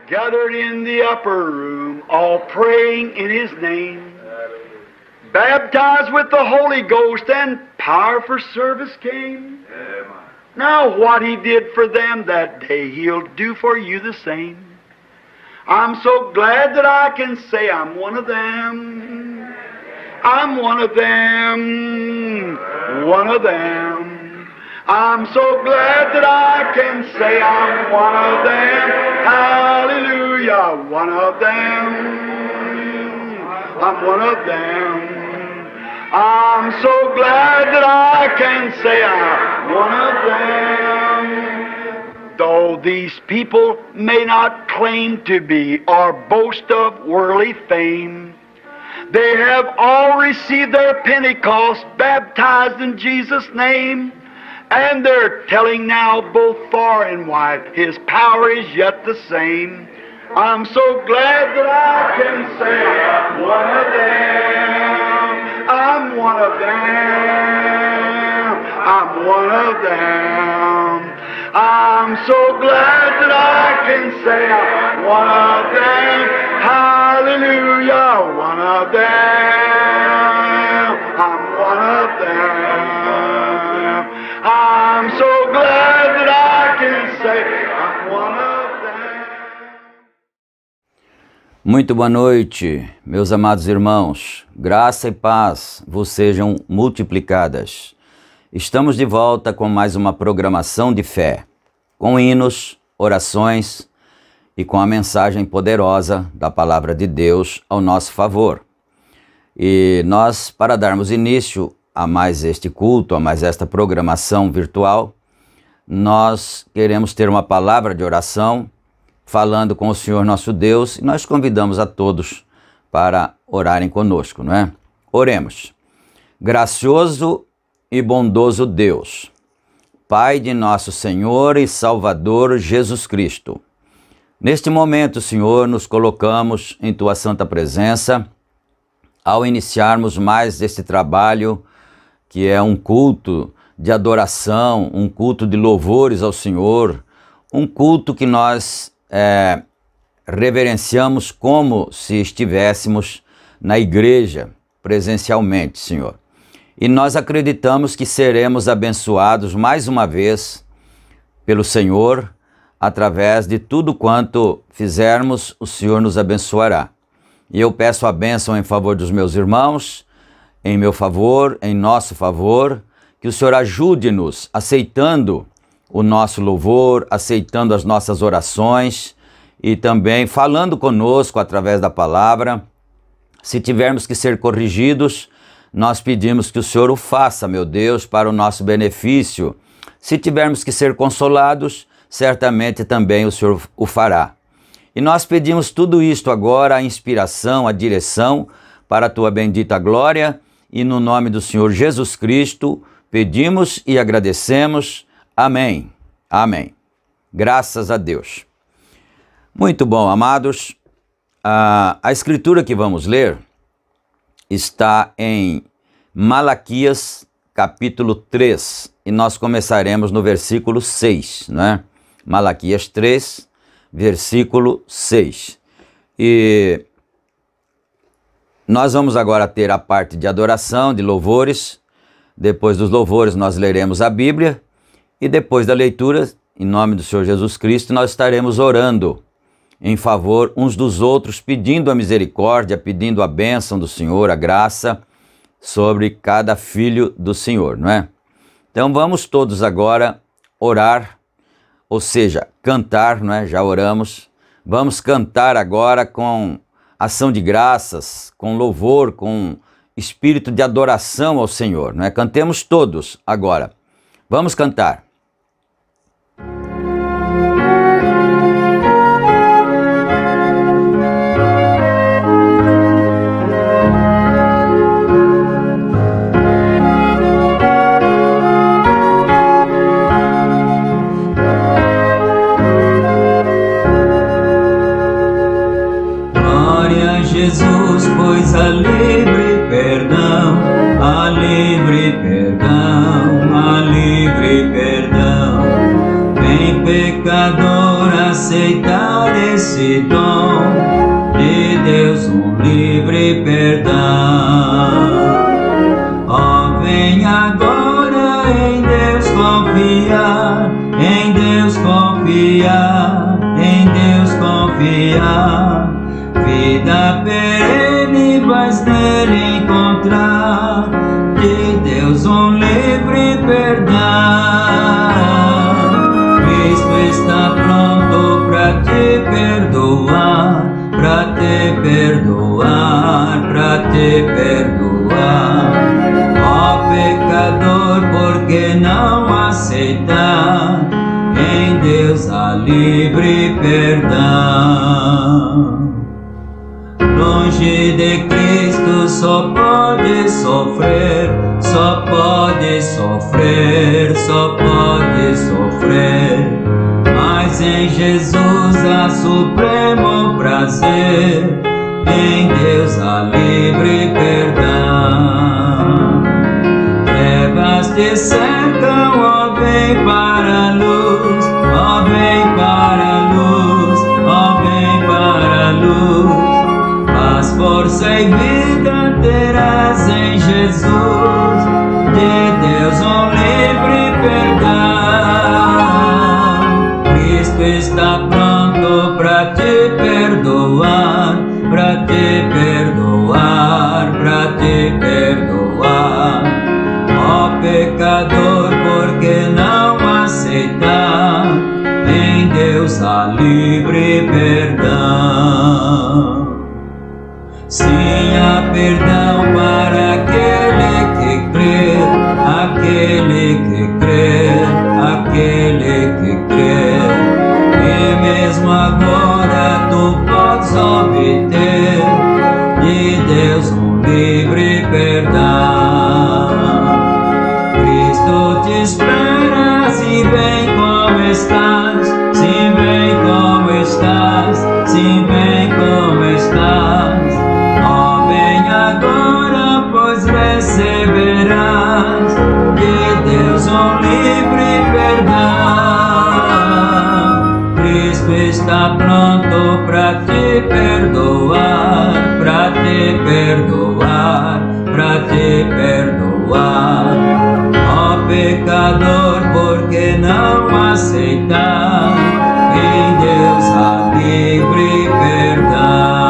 Gathered in the upper room, all praying in His name, baptized with the Holy Ghost, and power for service came. Now what He did for them that day, He'll do for you the same. I'm so glad that I can say I'm one of them. I'm one of them. One of them. I'm so glad that I can say I'm one of them. Hallelujah, one of them. I'm one of them. I'm so glad that I can say I'm one of them. Though these people may not claim to be or boast of worldly fame, they have all received their Pentecost, baptized in Jesus' name. And they're telling now both far and wide, His power is yet the same. I'm so glad that I can say I'm one of them. I'm one of them. I'm one of them. I'm so glad that I can say I'm one of them. Hallelujah, one of them. I'm one of them. I'm so glad that I can say I'm one of them. Muito boa noite, meus amados irmãos. Graça e paz vos sejam multiplicadas. Estamos de volta com mais uma programação de fé, com hinos, orações e com a mensagem poderosa da Palavra de Deus ao nosso favor. E nós, para darmos início a mais este culto, a mais esta programação virtual, nós queremos ter uma palavra de oração, falando com o Senhor nosso Deus, e nós convidamos a todos para orarem conosco, não é? Oremos. Gracioso e bondoso Deus, Pai de nosso Senhor e Salvador Jesus Cristo, neste momento, Senhor, nos colocamos em Tua santa presença, ao iniciarmos mais este trabalho, que é um culto de adoração, um culto de louvores ao Senhor, um culto que nós reverenciamos como se estivéssemos na igreja, presencialmente, Senhor. E nós acreditamos que seremos abençoados mais uma vez pelo Senhor, através de tudo quanto fizermos, o Senhor nos abençoará. E eu peço a bênção em favor dos meus irmãos, em meu favor, em nosso favor, que o Senhor ajude-nos, aceitando o nosso louvor, aceitando as nossas orações e também falando conosco através da palavra. Se tivermos que ser corrigidos, nós pedimos que o Senhor o faça, meu Deus, para o nosso benefício. Se tivermos que ser consolados, certamente também o Senhor o fará. E nós pedimos tudo isto agora, a inspiração, a direção, para a Tua bendita glória, e no nome do Senhor Jesus Cristo, pedimos e agradecemos. Amém. Amém. Graças a Deus. Muito bom, amados. A escritura que vamos ler está em Malaquias, capítulo 3, e nós começaremos no versículo 6, né? Malaquias 3, versículo 6. E nós vamos agora ter a parte de adoração, de louvores. Depois dos louvores nós leremos a Bíblia. E depois da leitura em nome do Senhor Jesus Cristo, nós estaremos orando em favor uns dos outros, pedindo a misericórdia, pedindo a bênção do Senhor, a graça sobre cada filho do Senhor, não é? Então vamos todos agora orar, ou seja, cantar, não é? Já oramos. Vamos cantar agora com ação de graças, com louvor, com espírito de adoração ao Senhor, não é? Cantemos todos agora. Vamos cantar. Jesus, pois a livre perdão, a livre perdão, a livre perdão. Vem pecador aceitar esse dom de Deus, um livre perdão. Ó, vem agora em Deus confiar, em Deus confiar, em Deus confiar. Vida perene vais nele encontrar, de Deus um livre perdão. Cristo está pronto para te perdoar, para te perdoar, para te perdoar. Ó pecador, por que não aceitar em Deus a livre perdão? Longe de Cristo só pode sofrer, só pode sofrer, só pode sofrer. Mas em Jesus há supremo prazer, em Deus há livre perdão. Trevas te cercam, ó vem para a luz, ó vem para a luz, ó vem para a luz. Força e vida terás em Jesus, de Deus um livre perdão. Cristo está pronto para te perdoar, para te perdoar, para te perdoar. Ó pecador, por que não aceitar em Deus a livre perdão? Sim, há perdão para aquele que crê, aquele que crê, aquele que crê. E mesmo agora tu podes obter de Deus um livre perdão. Cristo te espera, se vem como estás, se vem como estás, se vem como estás. Agora, pois receberás de Deus um livre perdão. Cristo está pronto para te perdoar, para te perdoar, para te perdoar. Ó pecador, por que não aceitar em Deus a livre perdão?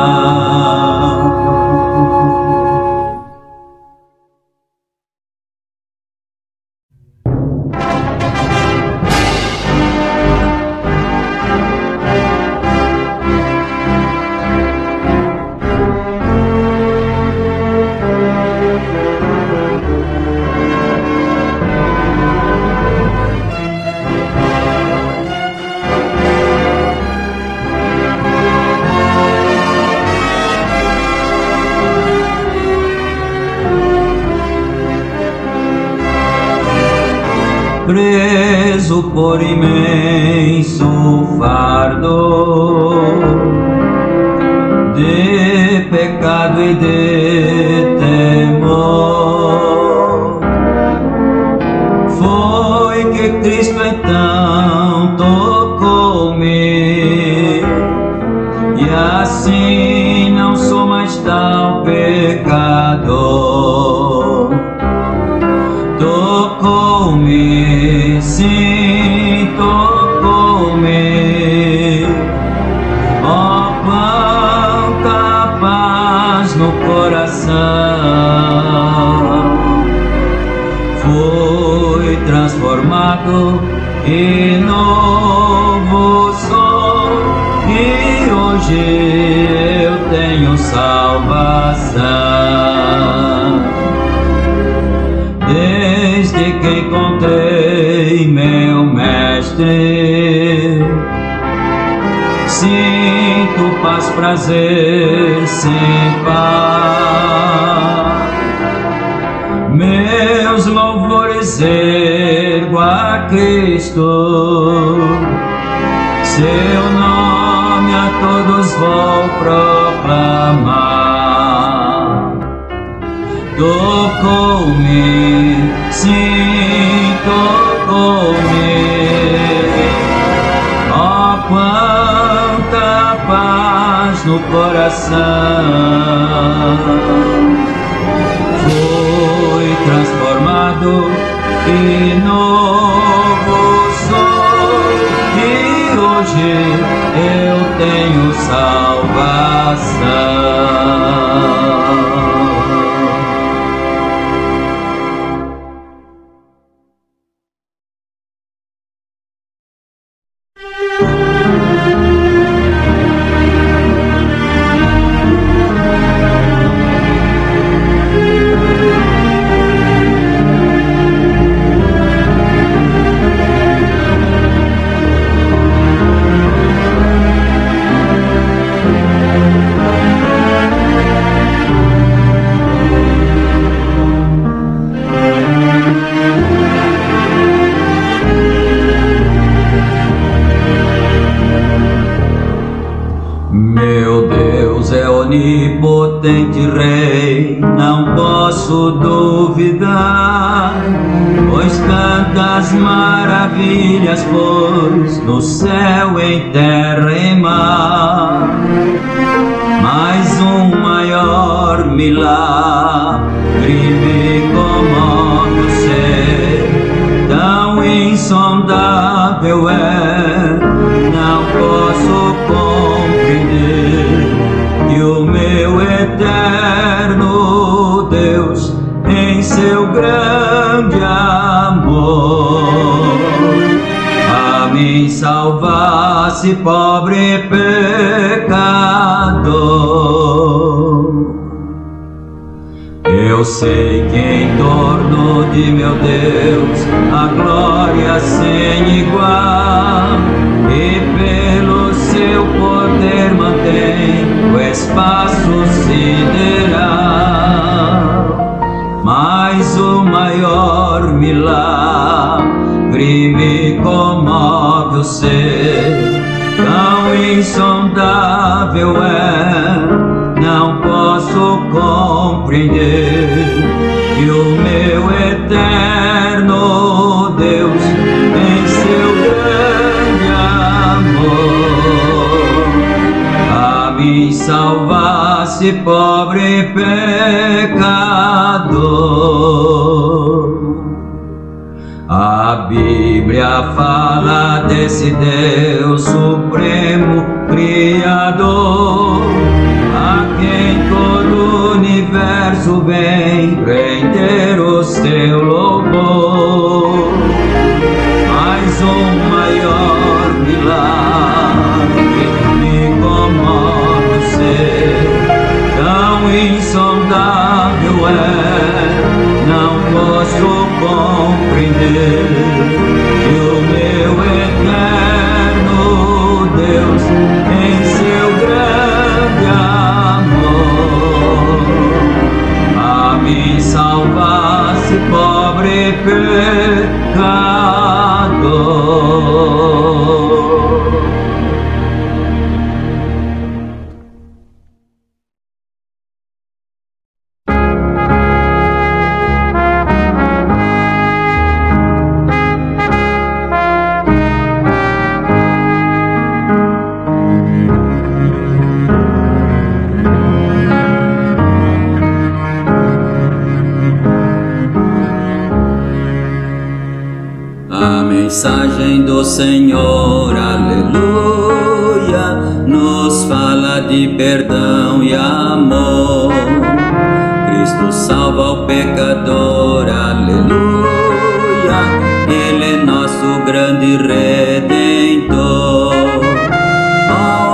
Preso por imenso fardo de pecado e de temor, foi que Cristo então tocou-me, e assim não sou mais tão pecador. Tocou-me, sim, tocou-me, transformado e novo sou, e hoje eu tenho salvação. Desde que encontrei meu Mestre, sinto paz, prazer sem par. Meus louvores ergo a Cristo, seu nome a todos vou proclamar. Tocou-me, sim, tocou-me. Oh, quanta paz no coração. Fui transformado e novo sou, e hoje eu tenho salvação. Onipotente Rei, não posso duvidar, pois tantas maravilhas pôs no céu, em terra e mar. Mas um maior milagre me comove o ser, tão insondável é, não posso compreender. E o meu eterno Deus, em seu grande amor, a mim salvasse, pobre pecador. Eu sei que em torno de meu Deus a glória sem igual, e pelo seu poder mantém o espaço sideral. Mas o maior milagre me comove o ser, tão insondável é, não posso compreender. E o meu eterno Deus, em seu grande amor, a mim salvasse, pobre pecador. A Bíblia fala desse Deus supremo, Criador, a quem todo o universo vem render o seu louvor. Mas o maior milagre me comove o ser, tão insondável é, não posso compreender. E o meu eterno Deus, em seu grande amor, a mim salvasse, pobre pecador. Mensagem do Senhor, aleluia, nos fala de perdão e amor. Cristo salva o pecador, aleluia, Ele é nosso grande Redentor.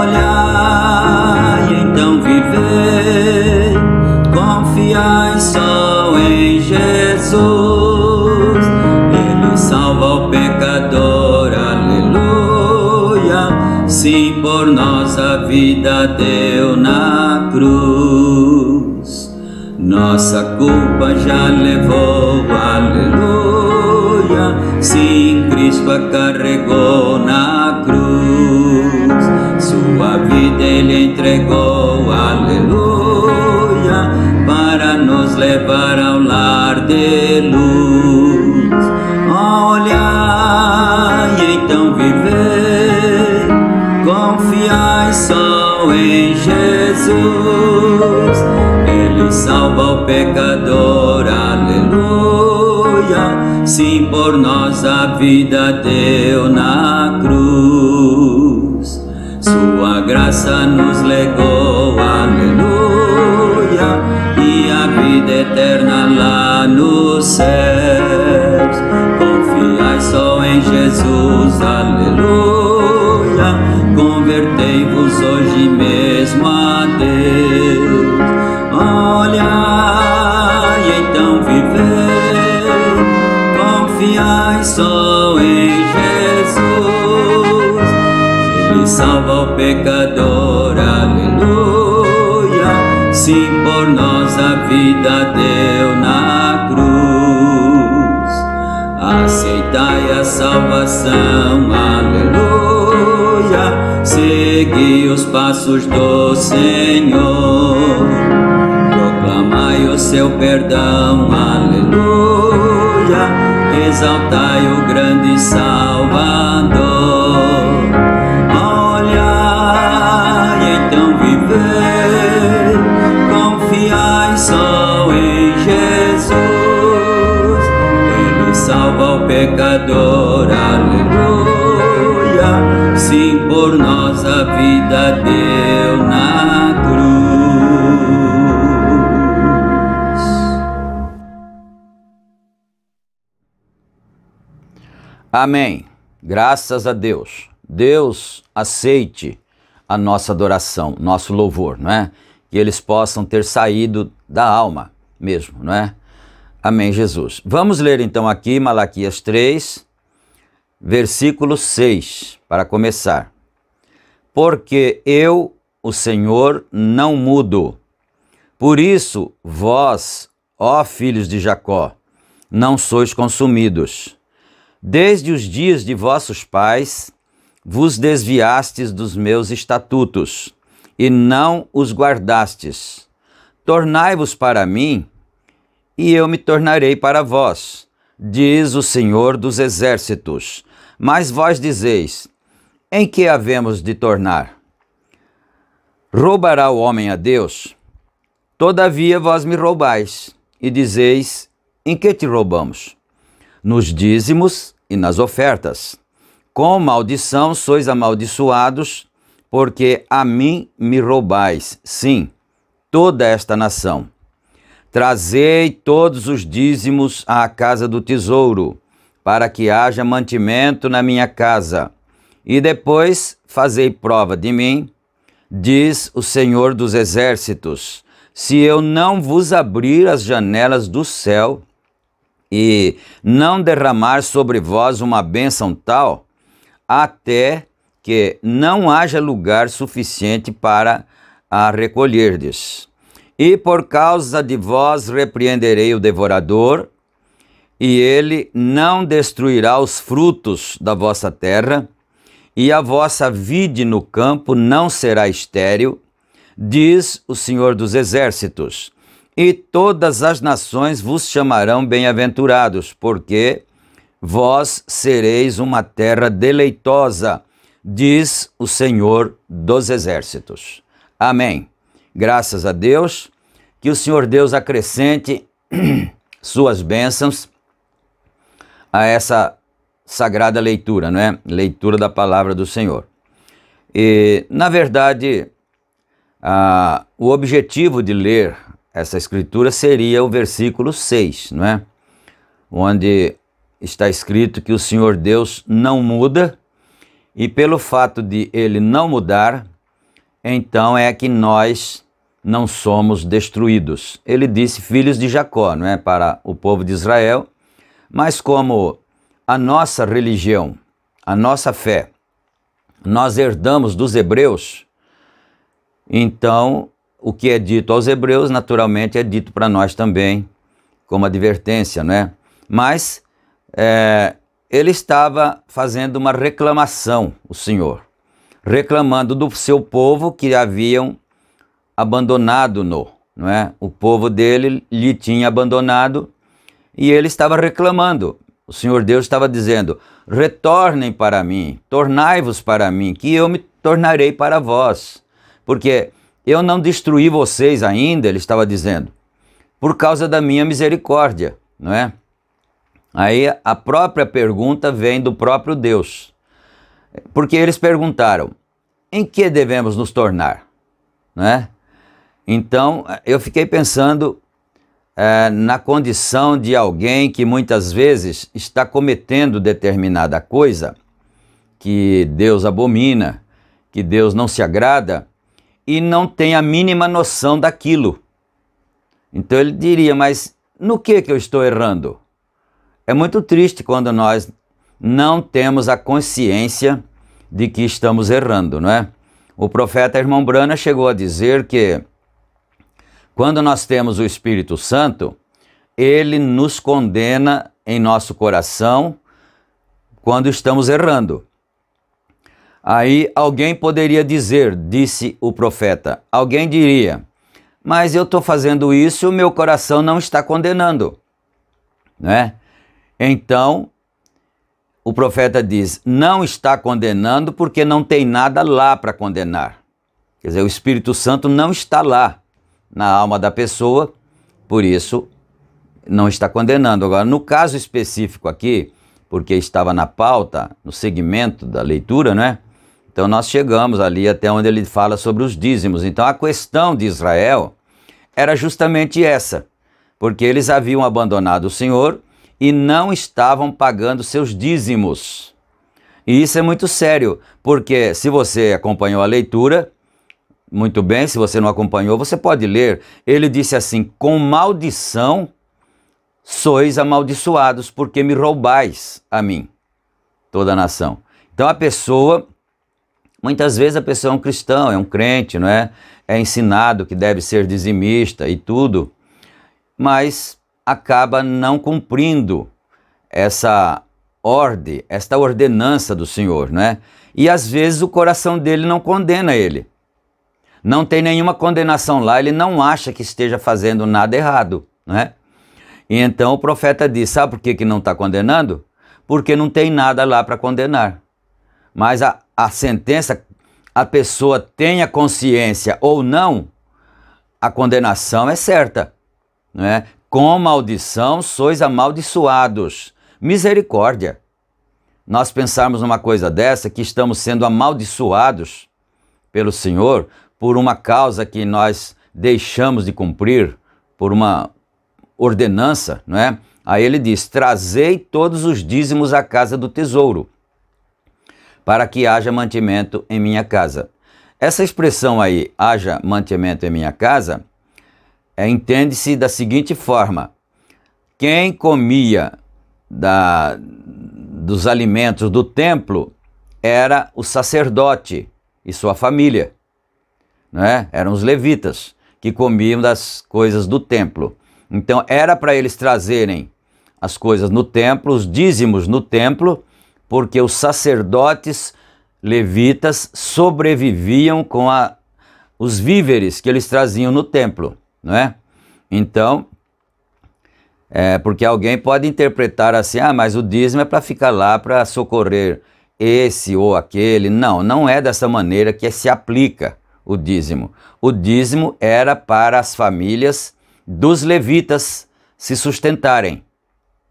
Olhai, então vivei, confiai só em Jesus. Ele salva o pecador, aleluia. Sim, por nós a vida deu na cruz. Nossa culpa já levou, aleluia. Sim, Cristo a carregou na cruz. Sua vida Ele entregou, aleluia, para nos levar ao lar de luz. Olhai, então vivei, confiai só em Jesus. Ele salva o pecador, aleluia. Sim, por nós a vida deu na cruz. Sua graça nos legou, aleluia, e a vida eterna lá nos céus. Confiai só em Jesus, aleluia. Convertei-vos hoje mesmo a Deus. Olhai, então vivei, confiai só em Jesus. Ele salva o pecador, aleluia. Sim, por nós a vida deu na cruz. Aceitai a salvação, aleluia. Segui os passos do Senhor. Proclamai o seu perdão, aleluia. Exaltai o grande Salvador. Olhai, então vivei, confiai só em Jesus. Ele salva o pecador, aleluia. Sim, por nós a vida deu na cruz. Amém. Graças a Deus. Deus aceite a nossa adoração, nosso louvor, não é? Que eles possam ter saído da alma mesmo, não é? Amém, Jesus. Vamos ler então aqui Malaquias 3, versículo 6, para começar. Porque eu, o Senhor, não mudo. Por isso, vós, ó filhos de Jacó, não sois consumidos. Desde os dias de vossos pais, vos desviastes dos meus estatutos, e não os guardastes. Tornai-vos para mim, e eu me tornarei para vós, diz o Senhor dos Exércitos. Mas vós dizeis, em que havemos de tornar? Roubará o homem a Deus? Todavia vós me roubais, e dizeis, em que te roubamos? Nos dízimos e nas ofertas. Com maldição sois amaldiçoados, porque a mim me roubais, sim, toda esta nação. Trazei todos os dízimos à casa do tesouro, para que haja mantimento na minha casa. E depois fazei prova de mim, diz o Senhor dos Exércitos, se eu não vos abrir as janelas do céu e não derramar sobre vós uma bênção tal, até que não haja lugar suficiente para a recolherdes. E por causa de vós repreenderei o devorador, e ele não destruirá os frutos da vossa terra, e a vossa vide no campo não será estéril, diz o Senhor dos Exércitos. E todas as nações vos chamarão bem-aventurados, porque vós sereis uma terra deleitosa, diz o Senhor dos Exércitos. Amém. Graças a Deus, que o Senhor Deus acrescente suas bênçãos a essa sagrada leitura, não é? Leitura da palavra do Senhor. E, na verdade, o objetivo de ler essa escritura seria o versículo 6, não é? Onde está escrito que o Senhor Deus não muda, e pelo fato de Ele não mudar, então é que nós não somos destruídos. Ele disse filhos de Jacó, não é? Para o povo de Israel, mas como a nossa religião, a nossa fé, nós herdamos dos hebreus, então o que é dito aos hebreus, naturalmente, é dito para nós também, como advertência, não é? Mas ele estava fazendo uma reclamação, o Senhor, reclamando do seu povo que haviam abandonado-no, não é? O povo dele lhe tinha abandonado e ele estava reclamando. O Senhor Deus estava dizendo: retornem para mim, tornai-vos para mim, que eu me tornarei para vós, porque eu não destruí vocês ainda, ele estava dizendo, por causa da minha misericórdia, não é? Aí a própria pergunta vem do próprio Deus, porque eles perguntaram: em que devemos nos tornar? Não é? Então eu fiquei pensando na condição de alguém que muitas vezes está cometendo determinada coisa que Deus abomina, que Deus não se agrada, e não tem a mínima noção daquilo. Então ele diria: mas no que eu estou errando? É muito triste quando nós não temos a consciência de que estamos errando, não é? O profeta Irmão Brana chegou a dizer que quando nós temos o Espírito Santo, ele nos condena em nosso coração quando estamos errando. Aí alguém poderia dizer, disse o profeta, alguém diria: mas eu estou fazendo isso e o meu coração não está condenando, né? Então, o profeta diz: não está condenando porque não tem nada lá para condenar. Quer dizer, o Espírito Santo não está lá na alma da pessoa, por isso não está condenando. Agora, no caso específico aqui, porque estava na pauta, no segmento da leitura, né? Então nós chegamos ali até onde ele fala sobre os dízimos. Então a questão de Israel era justamente essa, porque eles haviam abandonado o Senhor e não estavam pagando seus dízimos. E isso é muito sério, porque se você acompanhou a leitura, muito bem, se você não acompanhou, você pode ler. Ele disse assim: com maldição sois amaldiçoados, porque me roubais a mim, toda a nação. Então a pessoa, muitas vezes a pessoa é um cristão, é um crente, não é? É ensinado que deve ser dizimista e tudo, mas acaba não cumprindo essa ordem, esta ordenança do Senhor, não é? E às vezes o coração dele não condena ele. Não tem nenhuma condenação lá, ele não acha que esteja fazendo nada errado, não é? E então o profeta diz: sabe por que não está condenando? Porque não tem nada lá para condenar. Mas a sentença, a pessoa tenha consciência ou não, a condenação é certa, não é? Com maldição sois amaldiçoados. Misericórdia. Nós pensarmos numa coisa dessa, que estamos sendo amaldiçoados pelo Senhor por uma causa que nós deixamos de cumprir, por uma ordenança, não é? Aí ele diz: trazei todos os dízimos à casa do tesouro, para que haja mantimento em minha casa. Essa expressão aí, haja mantimento em minha casa, entende-se da seguinte forma: quem comia dos alimentos do templo era o sacerdote e sua família, não é? Eram os levitas que comiam das coisas do templo. Então era para eles trazerem as coisas no templo, os dízimos no templo, porque os sacerdotes levitas sobreviviam com os víveres que eles traziam no templo, não é? Então, porque alguém pode interpretar assim: ah, mas o dízimo é para ficar lá para socorrer esse ou aquele. Não, não é dessa maneira que se aplica o dízimo. O dízimo era para as famílias dos levitas se sustentarem,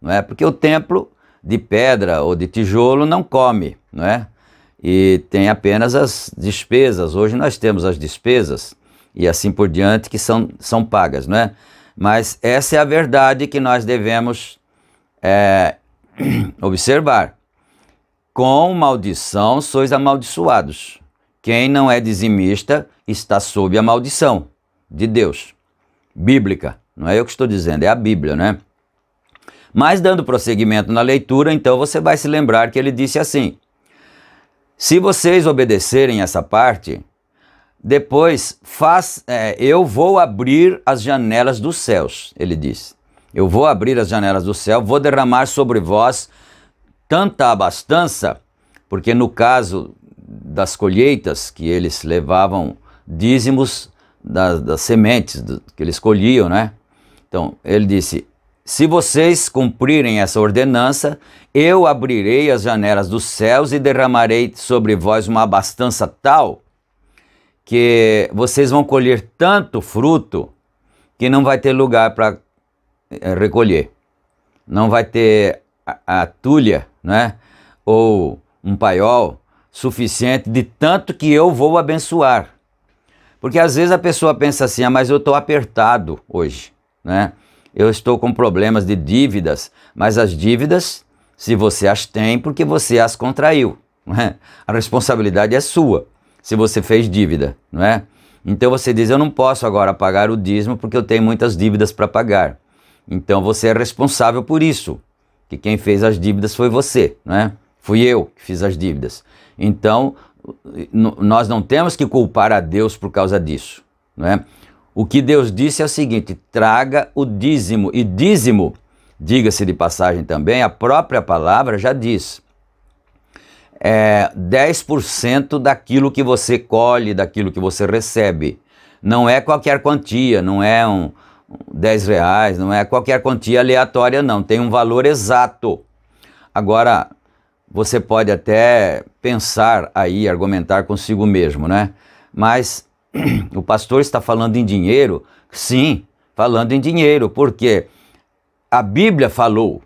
não é? Porque o templo de pedra ou de tijolo não come, não é? E tem apenas as despesas. Hoje nós temos as despesas e assim por diante que são pagas, não é? Mas essa é a verdade que nós devemos observar. Com maldição sois amaldiçoados. Quem não é dizimista está sob a maldição de Deus. Bíblica. Não é eu que estou dizendo, é a Bíblia, né? Mas dando prosseguimento na leitura, então você vai se lembrar que ele disse assim: se vocês obedecerem essa parte, depois eu vou abrir as janelas dos céus, ele disse. Eu vou abrir as janelas do céu, vou derramar sobre vós tanta abastança, porque no caso das colheitas, que eles levavam dízimos das sementes que eles colhiam, né? Então, ele disse: se vocês cumprirem essa ordenança, eu abrirei as janelas dos céus e derramarei sobre vós uma abastança tal que vocês vão colher tanto fruto que não vai ter lugar para recolher. Não vai ter a tulha, né? Ou um paiol suficiente de tanto que eu vou abençoar. Porque às vezes a pessoa pensa assim: ah, mas eu estou apertado hoje, né? Eu estou com problemas de dívidas, mas as dívidas, se você as tem, porque você as contraiu, não é? A responsabilidade é sua, se você fez dívida, não é? Então você diz: eu não posso agora pagar o dízimo porque eu tenho muitas dívidas para pagar. Então você é responsável por isso, que quem fez as dívidas foi você, não é? Fui eu que fiz as dívidas. Então nós não temos que culpar a Deus por causa disso, não é? O que Deus disse é o seguinte: traga o dízimo. E dízimo, diga-se de passagem também, a própria palavra já diz, 10% daquilo que você colhe, daquilo que você recebe. Não é qualquer quantia, não é 10 reais, não é qualquer quantia aleatória, não. Tem um valor exato. Agora, você pode até pensar aí, argumentar consigo mesmo, né? Mas o pastor está falando em dinheiro? Sim, falando em dinheiro, porque a Bíblia falou,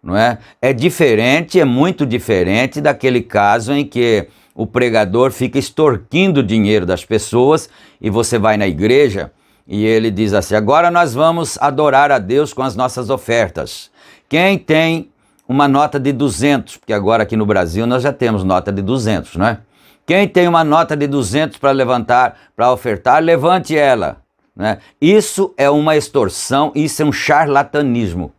não é? É diferente, é muito diferente daquele caso em que o pregador fica extorquindo o dinheiro das pessoas e você vai na igreja e ele diz assim: agora nós vamos adorar a Deus com as nossas ofertas. Quem tem uma nota de 200, porque agora aqui no Brasil nós já temos nota de 200, não é? Quem tem uma nota de 200 para levantar, para ofertar, levante ela, né? Isso é uma extorsão, isso é um charlatanismo.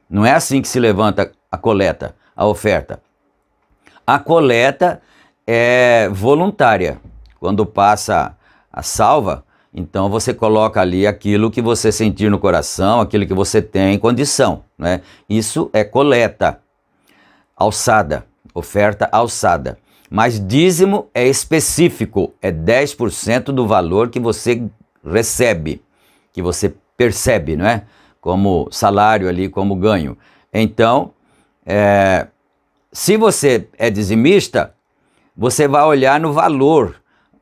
Não é assim que se levanta a coleta, a oferta. A coleta é voluntária. Quando passa a salva, então você coloca ali aquilo que você sentir no coração, aquilo que você tem em condição, né? Isso é coleta, alçada, oferta alçada. Mas dízimo é específico, é 10% do valor que você recebe, que você percebe, não é? Como salário ali, como ganho. Então, se você é dizimista, você vai olhar no valor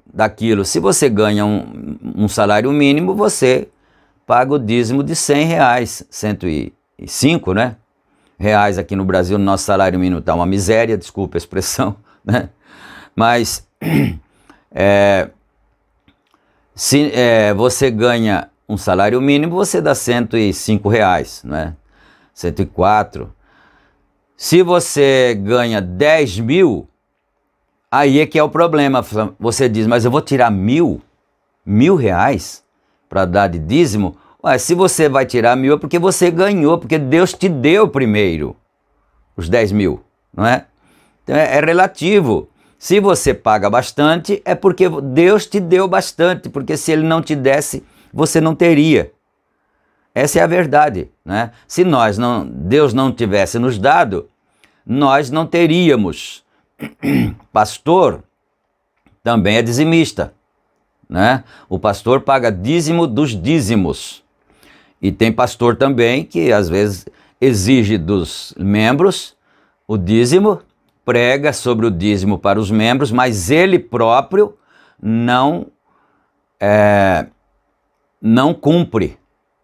daquilo. Se você ganha um salário mínimo, você paga o dízimo de 100 reais, 105, né? Reais aqui no Brasil, no nosso salário mínimo está uma miséria, desculpa a expressão, né? Mas se você ganha um salário mínimo, você dá 105 reais, não é? 104. Se você ganha 10 mil, aí é que é o problema. Você diz: mas eu vou tirar mil reais para dar de dízimo? Ué, se você vai tirar 1.000 é porque você ganhou, porque Deus te deu primeiro os 10 mil, não é? Então é relativo. Se você paga bastante, é porque Deus te deu bastante, porque se Ele não te desse, você não teria. Essa é a verdade, né? Se Deus não tivesse nos dado, nós não teríamos. Pastor também é dizimista, né? O pastor paga dízimo dos dízimos. E tem pastor também que às vezes exige dos membros o dízimo, prega sobre o dízimo para os membros, mas ele próprio não cumpre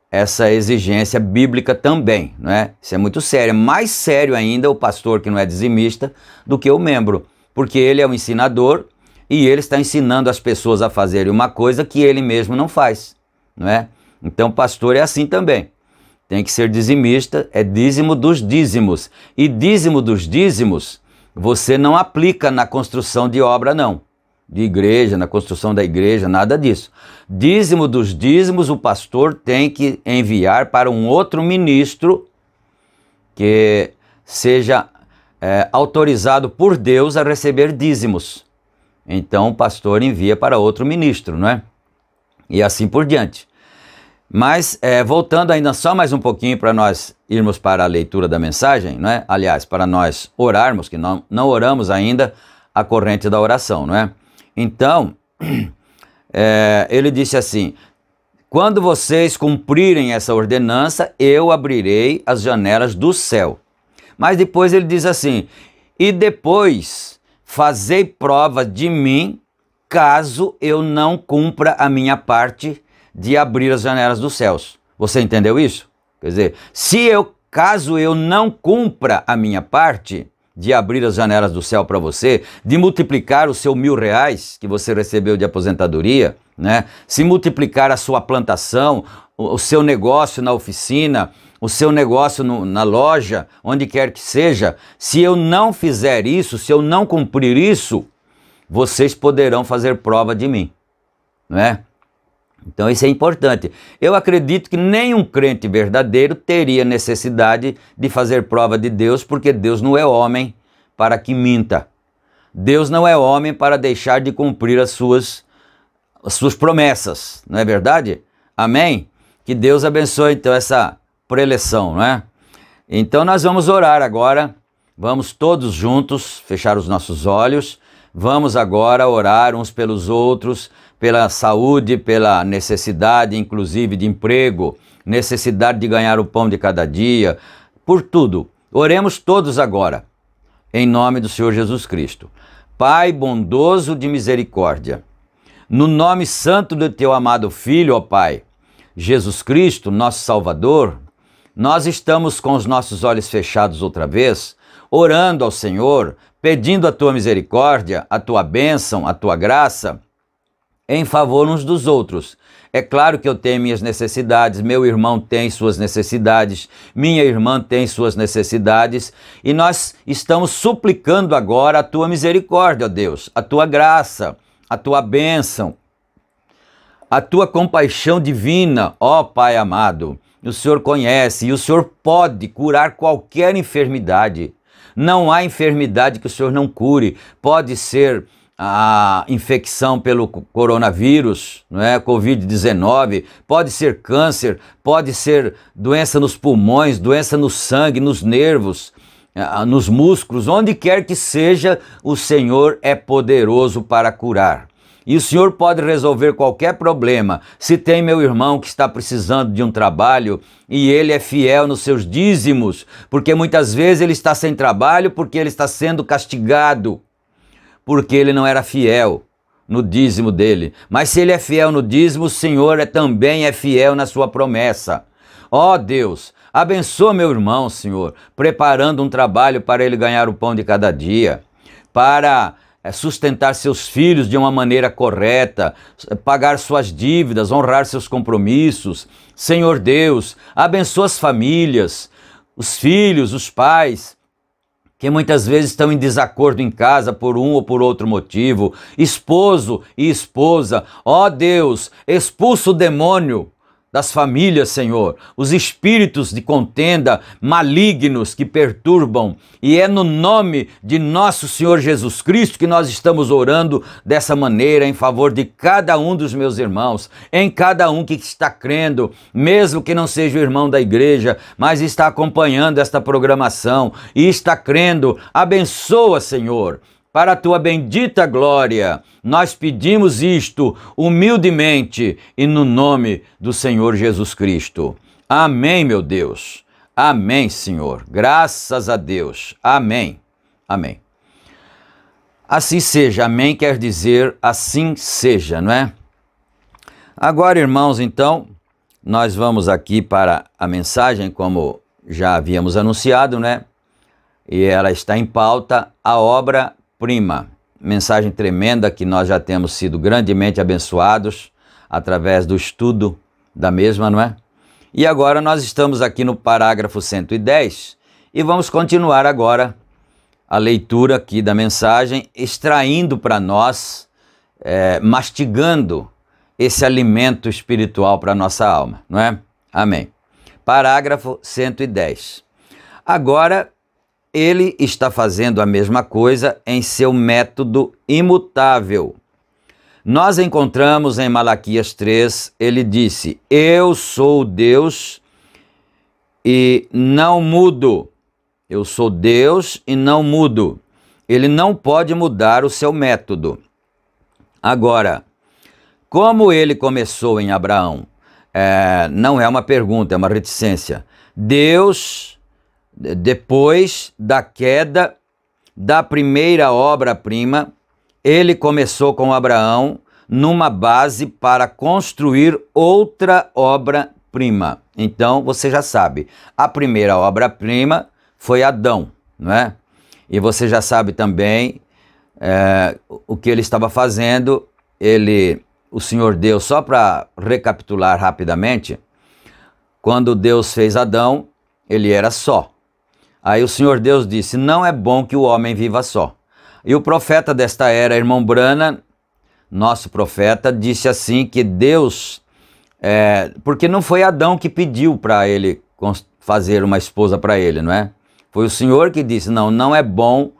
essa exigência bíblica também, não é? Isso é muito sério. É mais sério ainda o pastor que não é dizimista do que o membro, porque ele é o ensinador e ele está ensinando as pessoas a fazerem uma coisa que ele mesmo não faz, não é? Então o pastor é assim também. tem que ser dizimista, é dízimo dos dízimos. E dízimo dos dízimos, você não aplica na construção de obra, não. De igreja, na construção da igreja, nada disso. Dízimo dos dízimos, o pastor tem que enviar para um outro ministro que seja autorizado por Deus a receber dízimos. Então o pastor envia para outro ministro, não é? E assim por diante. Mas, voltando ainda só mais um pouquinho para nós irmos para a leitura da mensagem, não é? Aliás, para nós orarmos, que não oramos ainda a corrente da oração, não é? Então, ele disse assim: quando vocês cumprirem essa ordenança, eu abrirei as janelas do céu. Mas depois ele diz assim: e depois fazei prova de mim, caso eu não cumpra a minha parte de abrir as janelas dos céus. Você entendeu isso? Quer dizer, caso eu não cumpra a minha parte de abrir as janelas do céu para você, de multiplicar os seus R$1.000 que você recebeu de aposentadoria, né? Se multiplicar a sua plantação, o seu negócio na oficina, o seu negócio na loja, onde quer que seja, se eu não fizer isso, se eu não cumprir isso, vocês poderão fazer prova de mim, não é? Então isso é importante. Eu acredito que nenhum crente verdadeiro teria necessidade de fazer prova de Deus, porque Deus não é homem para que minta. Deus não é homem para deixar de cumprir as suas promessas, não é verdade? Amém? Que Deus abençoe então essa preleção, não é? Então nós vamos orar agora, vamos todos juntos fechar os nossos olhos, vamos agora orar uns pelos outros, pela saúde, pela necessidade, inclusive, de emprego, necessidade de ganhar o pão de cada dia, por tudo. Oremos todos agora, em nome do Senhor Jesus Cristo. Pai bondoso de misericórdia, no nome santo do Teu amado Filho, ó Pai, Jesus Cristo, nosso Salvador, nós estamos com os nossos olhos fechados outra vez, orando ao Senhor, pedindo a Tua misericórdia, a Tua bênção, a Tua graça, em favor uns dos outros. É claro que eu tenho minhas necessidades, meu irmão tem suas necessidades, minha irmã tem suas necessidades, e nós estamos suplicando agora a Tua misericórdia, ó Deus, a Tua graça, a Tua bênção, a Tua compaixão divina, ó Pai amado. O Senhor conhece e o Senhor pode curar qualquer enfermidade. Não há enfermidade que o Senhor não cure. Pode ser a infecção pelo coronavírus, não é? Covid-19, pode ser câncer, pode ser doença nos pulmões, doença no sangue, nos nervos, nos músculos, onde quer que seja, o Senhor é poderoso para curar. E o Senhor pode resolver qualquer problema. Se tem meu irmão que está precisando de um trabalho e ele é fiel nos seus dízimos, porque muitas vezes ele está sem trabalho porque ele está sendo castigado, porque ele não era fiel no dízimo dele. Mas se ele é fiel no dízimo, o Senhor também é fiel na sua promessa. Ó Deus, abençoa meu irmão, Senhor, preparando um trabalho para ele ganhar o pão de cada dia, para sustentar seus filhos de uma maneira correta, pagar suas dívidas, honrar seus compromissos. Senhor Deus, abençoa as famílias, os filhos, os pais, que muitas vezes estão em desacordo em casa por um ou por outro motivo, esposo e esposa. Ó Deus, expulsa o demônio das famílias, Senhor, os espíritos de contenda malignos que perturbam, e é no nome de nosso Senhor Jesus Cristo que nós estamos orando dessa maneira em favor de cada um dos meus irmãos, em cada um que está crendo, mesmo que não seja o irmão da igreja, mas está acompanhando esta programação e está crendo. Abençoa, Senhor, para a Tua bendita glória. Nós pedimos isto humildemente e no nome do Senhor Jesus Cristo. Amém, meu Deus. Amém, Senhor. Graças a Deus. Amém. Amém. Assim seja. Amém quer dizer assim seja, não é? Agora, irmãos, então, nós vamos aqui para a mensagem, como já havíamos anunciado, né? E ela está em pauta, a obra-prima. Mensagem tremenda que nós já temos sido grandemente abençoados através do estudo da mesma, não é? E agora nós estamos aqui no parágrafo 110 e vamos continuar agora a leitura aqui da mensagem, extraindo para nós, mastigando esse alimento espiritual para a nossa alma, não é? Amém. Parágrafo 110. Agora, ele está fazendo a mesma coisa em seu método imutável. Nós encontramos em Malaquias 3, ele disse: eu sou Deus e não mudo. Eu sou Deus e não mudo. Ele não pode mudar o seu método. Agora, como ele começou em Abraão? Não é uma pergunta, é uma reticência. Deus, depois da queda da primeira obra-prima, ele começou com Abraão numa base para construir outra obra-prima. Então, você já sabe, a primeira obra-prima foi Adão, não é? E você já sabe também o que ele estava fazendo. O Senhor Deus, só para recapitular rapidamente, quando Deus fez Adão, ele era só. Aí o Senhor Deus disse: não é bom que o homem viva só. E o profeta desta era, irmão Branham, nosso profeta, disse assim que Deus, porque não foi Adão que pediu para ele fazer uma esposa para ele, não é? Foi o Senhor que disse: não é bom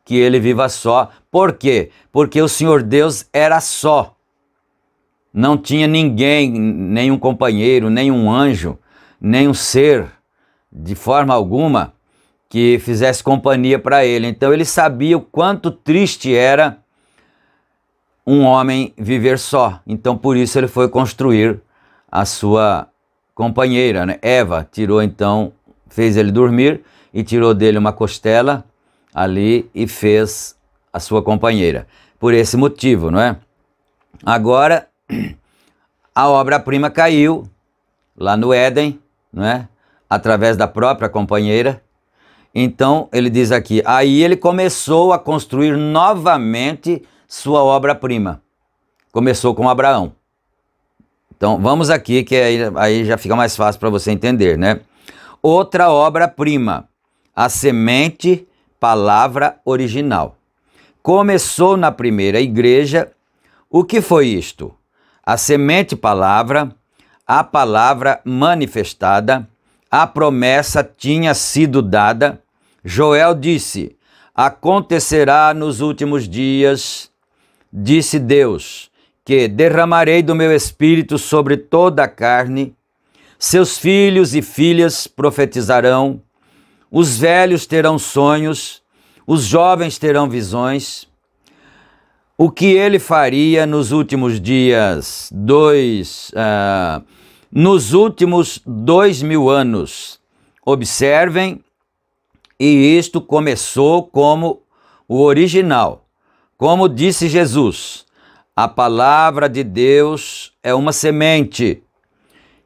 que ele viva só. Por quê? Porque o Senhor Deus era só. Não tinha ninguém, nenhum companheiro, nenhum anjo, nenhum ser, de forma alguma, que fizesse companhia para ele. Então ele sabia o quanto triste era um homem viver só. Então por isso ele foi construir a sua companheira, né? Eva fez ele dormir e tirou dele uma costela ali e fez a sua companheira. Por esse motivo, não é? Agora, a obra-prima caiu lá no Éden, não é? Através da própria companheira. Então, ele diz aqui, aí ele começou a construir novamente sua obra-prima. Começou com Abraão. Então, vamos aqui, que aí já fica mais fácil para você entender, né? Outra obra-prima, a semente, palavra original. Começou na primeira igreja. O que foi isto? A semente, palavra, a palavra manifestada, a promessa tinha sido dada. Joel disse: acontecerá nos últimos dias, disse Deus, que derramarei do meu espírito sobre toda a carne, seus filhos e filhas profetizarão, os velhos terão sonhos, os jovens terão visões. O que ele faria nos últimos dias, nos últimos 2000 anos? Observem, e isto começou como o original. Como disse Jesus, a palavra de Deus é uma semente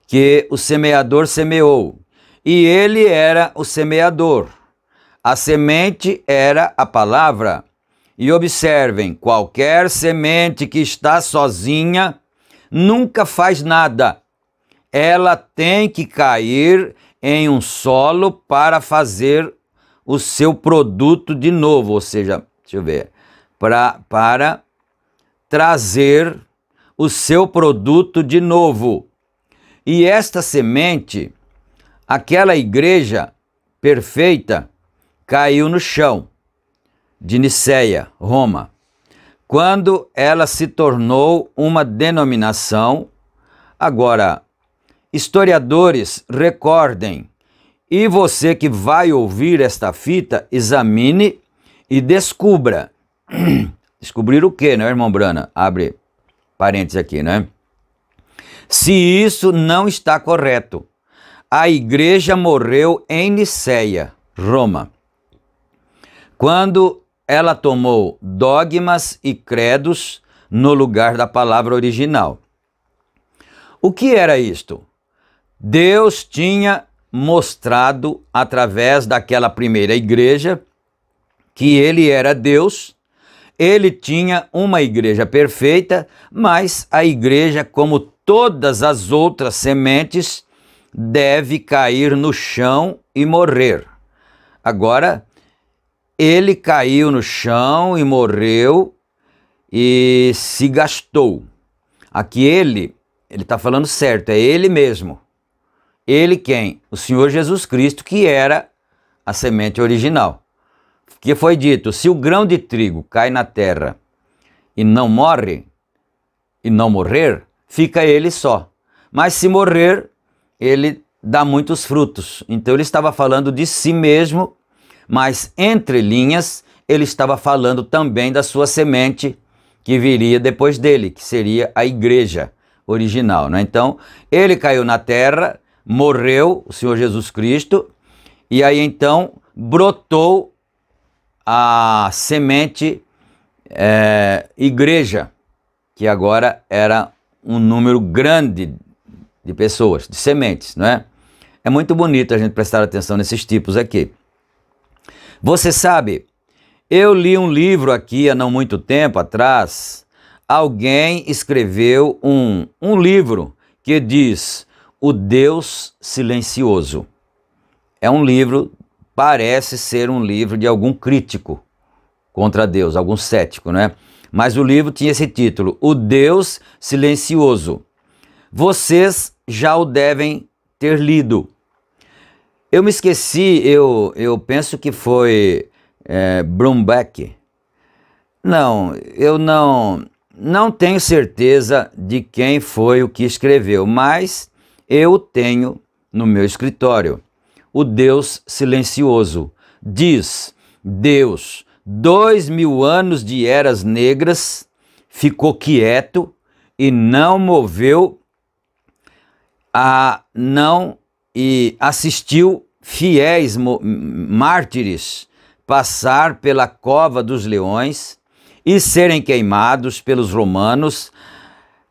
que o semeador semeou, e ele era o semeador. A semente era a palavra. E observem, qualquer semente que está sozinha nunca faz nada. Ela tem que cair em um solo para fazer o seu produto de novo, ou seja, deixa eu ver, para trazer o seu produto de novo. E esta semente, aquela igreja perfeita, caiu no chão de Niceia, Roma, quando ela se tornou uma denominação. Agora, historiadores, recordem, e você que vai ouvir esta fita, examine e descubra. Descobrir o quê, né, irmão Branham? Abre parênteses aqui, né? Se isso não está correto. A igreja morreu em Niceia, Roma, quando ela tomou dogmas e credos no lugar da palavra original. O que era isto? Deus tinha mostrado através daquela primeira igreja que ele era Deus. Ele tinha uma igreja perfeita, mas a igreja, como todas as outras sementes, deve cair no chão e morrer. Agora, ele caiu no chão e morreu e se gastou. Aqui ele está falando certo, é ele mesmo. Ele quem? O Senhor Jesus Cristo, que era a semente original. Que foi dito, se o grão de trigo cai na terra e não morre, e não morrer, fica ele só. Mas se morrer, ele dá muitos frutos. Então ele estava falando de si mesmo, mas entre linhas, ele estava falando também da sua semente que viria depois dele, que seria a igreja original, né? Então, ele caiu na terra, morreu, o Senhor Jesus Cristo, e aí então brotou a semente igreja, que agora era um número grande de pessoas, de sementes, não é? É muito bonito a gente prestar atenção nesses tipos aqui. Você sabe, eu li um livro aqui há não muito tempo atrás, alguém escreveu um livro que diz O Deus Silencioso. É um livro, parece ser um livro de algum crítico contra Deus, algum cético, né? Mas o livro tinha esse título, O Deus Silencioso. Vocês já o devem ter lido. Eu me esqueci, eu penso que foi Brumbeck. Não, eu não tenho certeza de quem foi o que escreveu, mas eu tenho no meu escritório. O Deus Silencioso. Diz, Deus, 2000 anos de eras negras, ficou quieto e não moveu e assistiu fiéis mártires passar pela cova dos leões e serem queimados pelos romanos,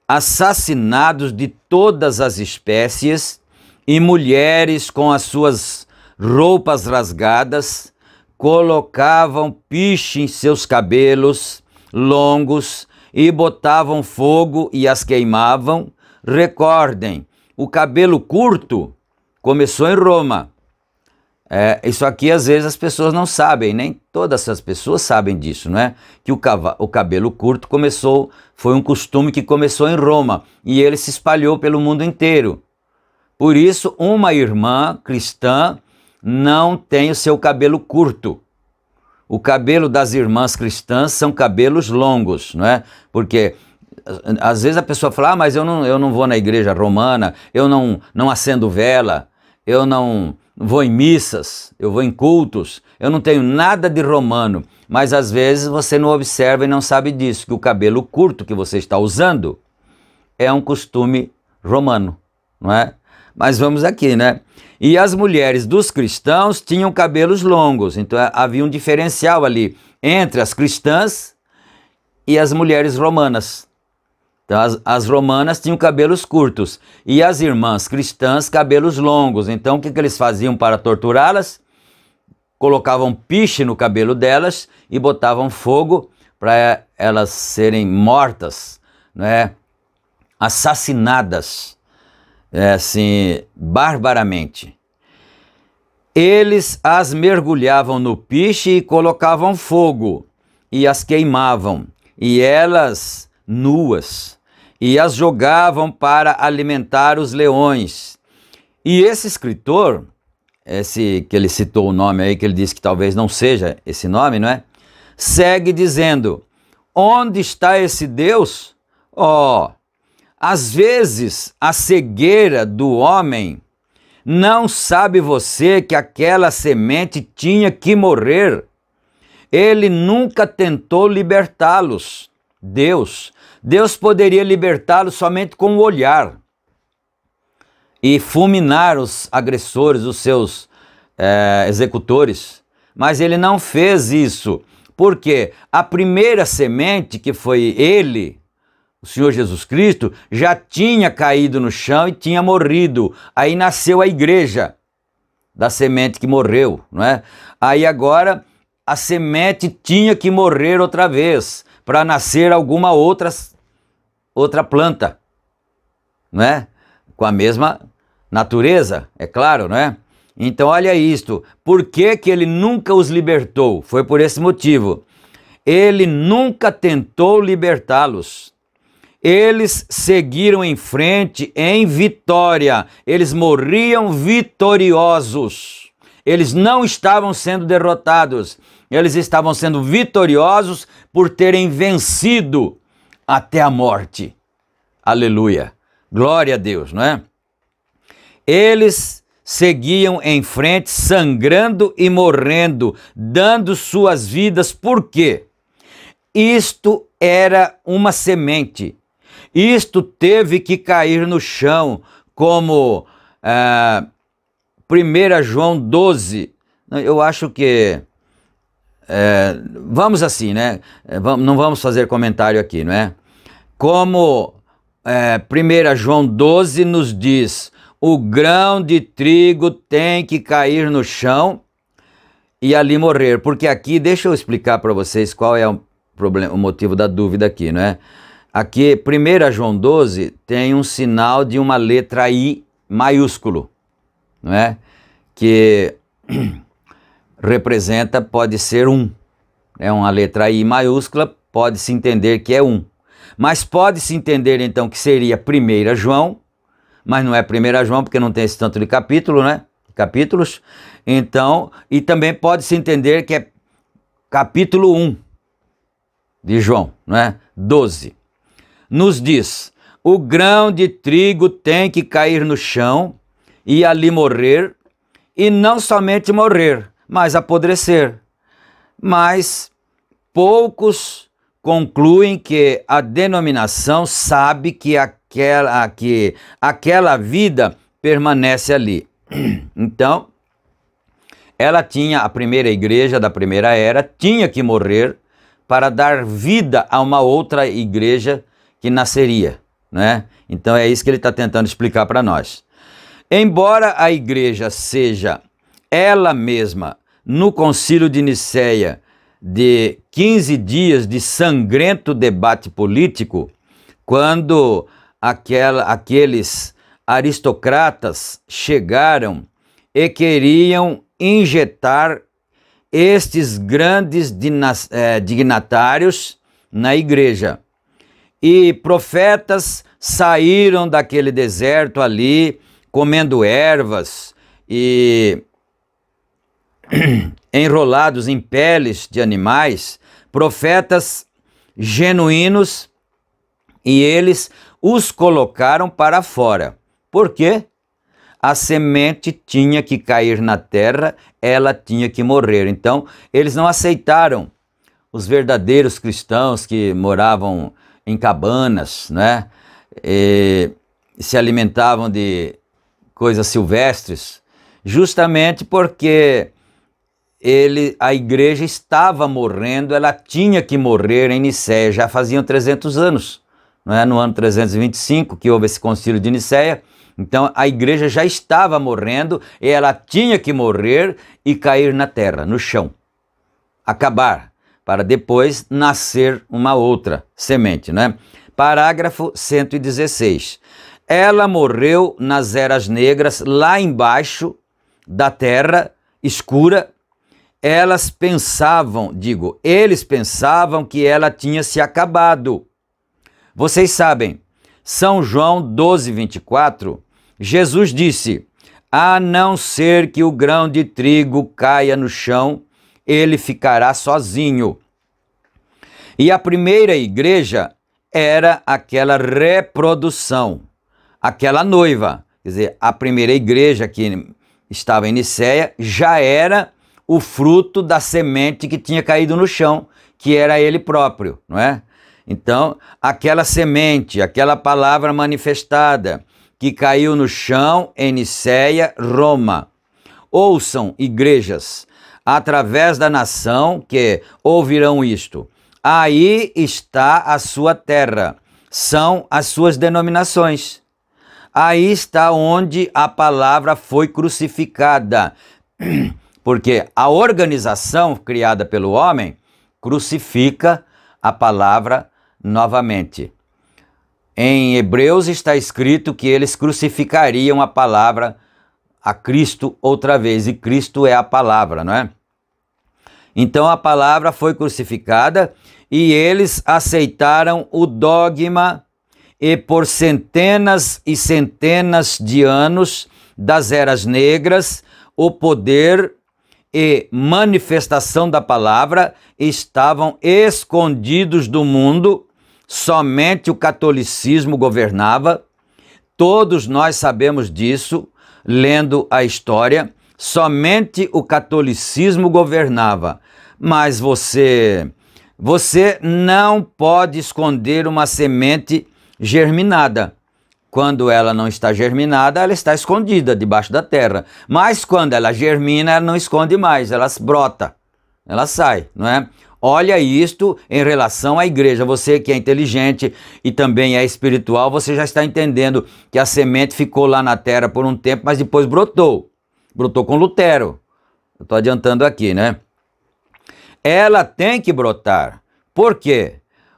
assassinados de todas as espécies, e mulheres com as suas roupas rasgadas colocavam piche em seus cabelos longos e botavam fogo e as queimavam. Recordem, o cabelo curto começou em Roma. Isso aqui às vezes as pessoas não sabem, nem todas as pessoas sabem disso, não é? Que o cabelo curto foi um costume que começou em Roma e ele se espalhou pelo mundo inteiro. Por isso, uma irmã cristã não tem o seu cabelo curto. O cabelo das irmãs cristãs são cabelos longos, não é? Porque às vezes a pessoa fala, mas eu não vou na igreja romana, eu não acendo vela, eu não vou em missas, eu vou em cultos, eu não tenho nada de romano. Mas às vezes você não observa e não sabe disso, que o cabelo curto que você está usando é um costume romano, não é? Mas vamos aqui, né? E as mulheres dos cristãos tinham cabelos longos, então havia um diferencial ali entre as cristãs e as mulheres romanas. Então as romanas tinham cabelos curtos e as irmãs cristãs cabelos longos. Então o que eles faziam para torturá-las? Colocavam piche no cabelo delas e botavam fogo para elas serem mortas, né? Assassinadas, assim, barbaramente. Eles as mergulhavam no piche e colocavam fogo e as queimavam, e elas nuas, e as jogavam para alimentar os leões. E esse escritor, esse que ele citou o nome aí, que ele disse que talvez não seja esse nome, não é? Segue dizendo, onde está esse Deus? Às vezes a cegueira do homem, não sabe você que aquela semente tinha que morrer? Ele nunca tentou libertá-los. Deus poderia libertá-los somente com o olhar e fulminar os agressores, os seus executores. Mas ele não fez isso, porque a primeira semente, que foi ele, o Senhor Jesus Cristo, já tinha caído no chão e tinha morrido. Aí nasceu a igreja da semente que morreu, não é? Aí agora a semente tinha que morrer outra vez para nascer alguma outra planta, não é? Com a mesma natureza, é claro, não é? Então olha isto, por que que ele nunca os libertou? Foi por esse motivo. Ele nunca tentou libertá-los. Eles seguiram em frente em vitória. Eles morriam vitoriosos. Eles não estavam sendo derrotados. Eles estavam sendo vitoriosos por terem vencido até a morte. Aleluia. Glória a Deus, não é? Eles seguiam em frente, sangrando e morrendo, dando suas vidas. Por quê? Isto era uma semente. Isto teve que cair no chão, como 1 João 12. Eu acho que... vamos assim, né? Não vamos fazer comentário aqui, não é? Como 1 João 12 nos diz, o grão de trigo tem que cair no chão e ali morrer. Porque aqui, deixa eu explicar para vocês qual é o problema, o motivo da dúvida aqui, não é? Aqui, 1 João 12 tem um sinal de uma letra I maiúsculo, não é? Que representa, pode ser 1. É uma letra I maiúscula, pode-se entender que é 1. Mas pode-se entender então que seria 1 João, mas não é 1 João porque não tem esse tanto de capítulo, né? Capítulos. Então, e também pode-se entender que é capítulo 1 de João, não é? 12. Nos diz, o grão de trigo tem que cair no chão e ali morrer, e não somente morrer, mas apodrecer. Mas poucos concluem que a denominação sabe que aquela vida permanece ali. Então, ela tinha, a primeira igreja da primeira era, tinha que morrer para dar vida a uma outra igreja que nasceria, né? Então é isso que ele está tentando explicar para nós. Embora a igreja seja ela mesma, no concílio de Nicéia, de 15 dias de sangrento debate político, quando aqueles aristocratas chegaram e queriam injetar estes grandes dignatários na igreja. E profetas saíram daquele deserto ali, comendo ervas e enrolados em peles de animais, profetas genuínos, e eles os colocaram para fora. Por quê? A semente tinha que cair na terra, ela tinha que morrer. Então, eles não aceitaram os verdadeiros cristãos que moravam em cabanas, né? E se alimentavam de coisas silvestres, justamente porque a igreja estava morrendo, ela tinha que morrer em Nicéia, já faziam 300 anos, não é? No ano 325 que houve esse concílio de Nicéia. Então a igreja já estava morrendo e ela tinha que morrer e cair na terra, no chão, acabar, para depois nascer uma outra semente, né? Parágrafo 116. Ela morreu nas eras negras, lá embaixo da terra escura. Eles pensavam que ela tinha se acabado. Vocês sabem, São João 12, 24, Jesus disse, a não ser que o grão de trigo caia no chão, ele ficará sozinho. E a primeira igreja era aquela reprodução, aquela noiva. Quer dizer, a primeira igreja que estava em Nicéia já era o fruto da semente que tinha caído no chão, que era ele próprio, não é? Então, aquela semente, aquela palavra manifestada, que caiu no chão em Nicéia, Roma. Ouçam, igrejas, através da nação que ouvirão isto. Aí está a sua terra, são as suas denominações. Aí está onde a palavra foi crucificada, porque a organização criada pelo homem crucifica a palavra novamente. Em Hebreus está escrito que eles crucificariam a palavra, a Cristo outra vez, e Cristo é a palavra, não é? Então a palavra foi crucificada e eles aceitaram o dogma, e por centenas e centenas de anos das eras negras, o poder e manifestação da palavra estavam escondidos do mundo, somente o catolicismo governava. Todos nós sabemos disso, lendo a história, somente o catolicismo governava. Mas você não pode esconder uma semente germinada. Quando ela não está germinada, ela está escondida debaixo da terra. Mas quando ela germina, ela não esconde mais, ela brota, ela sai, não é? Olha isto em relação à igreja. Você que é inteligente e também é espiritual, você já está entendendo que a semente ficou lá na terra por um tempo, mas depois brotou. Brotou com Lutero. Eu estou adiantando aqui, né? Ela tem que brotar. Por quê?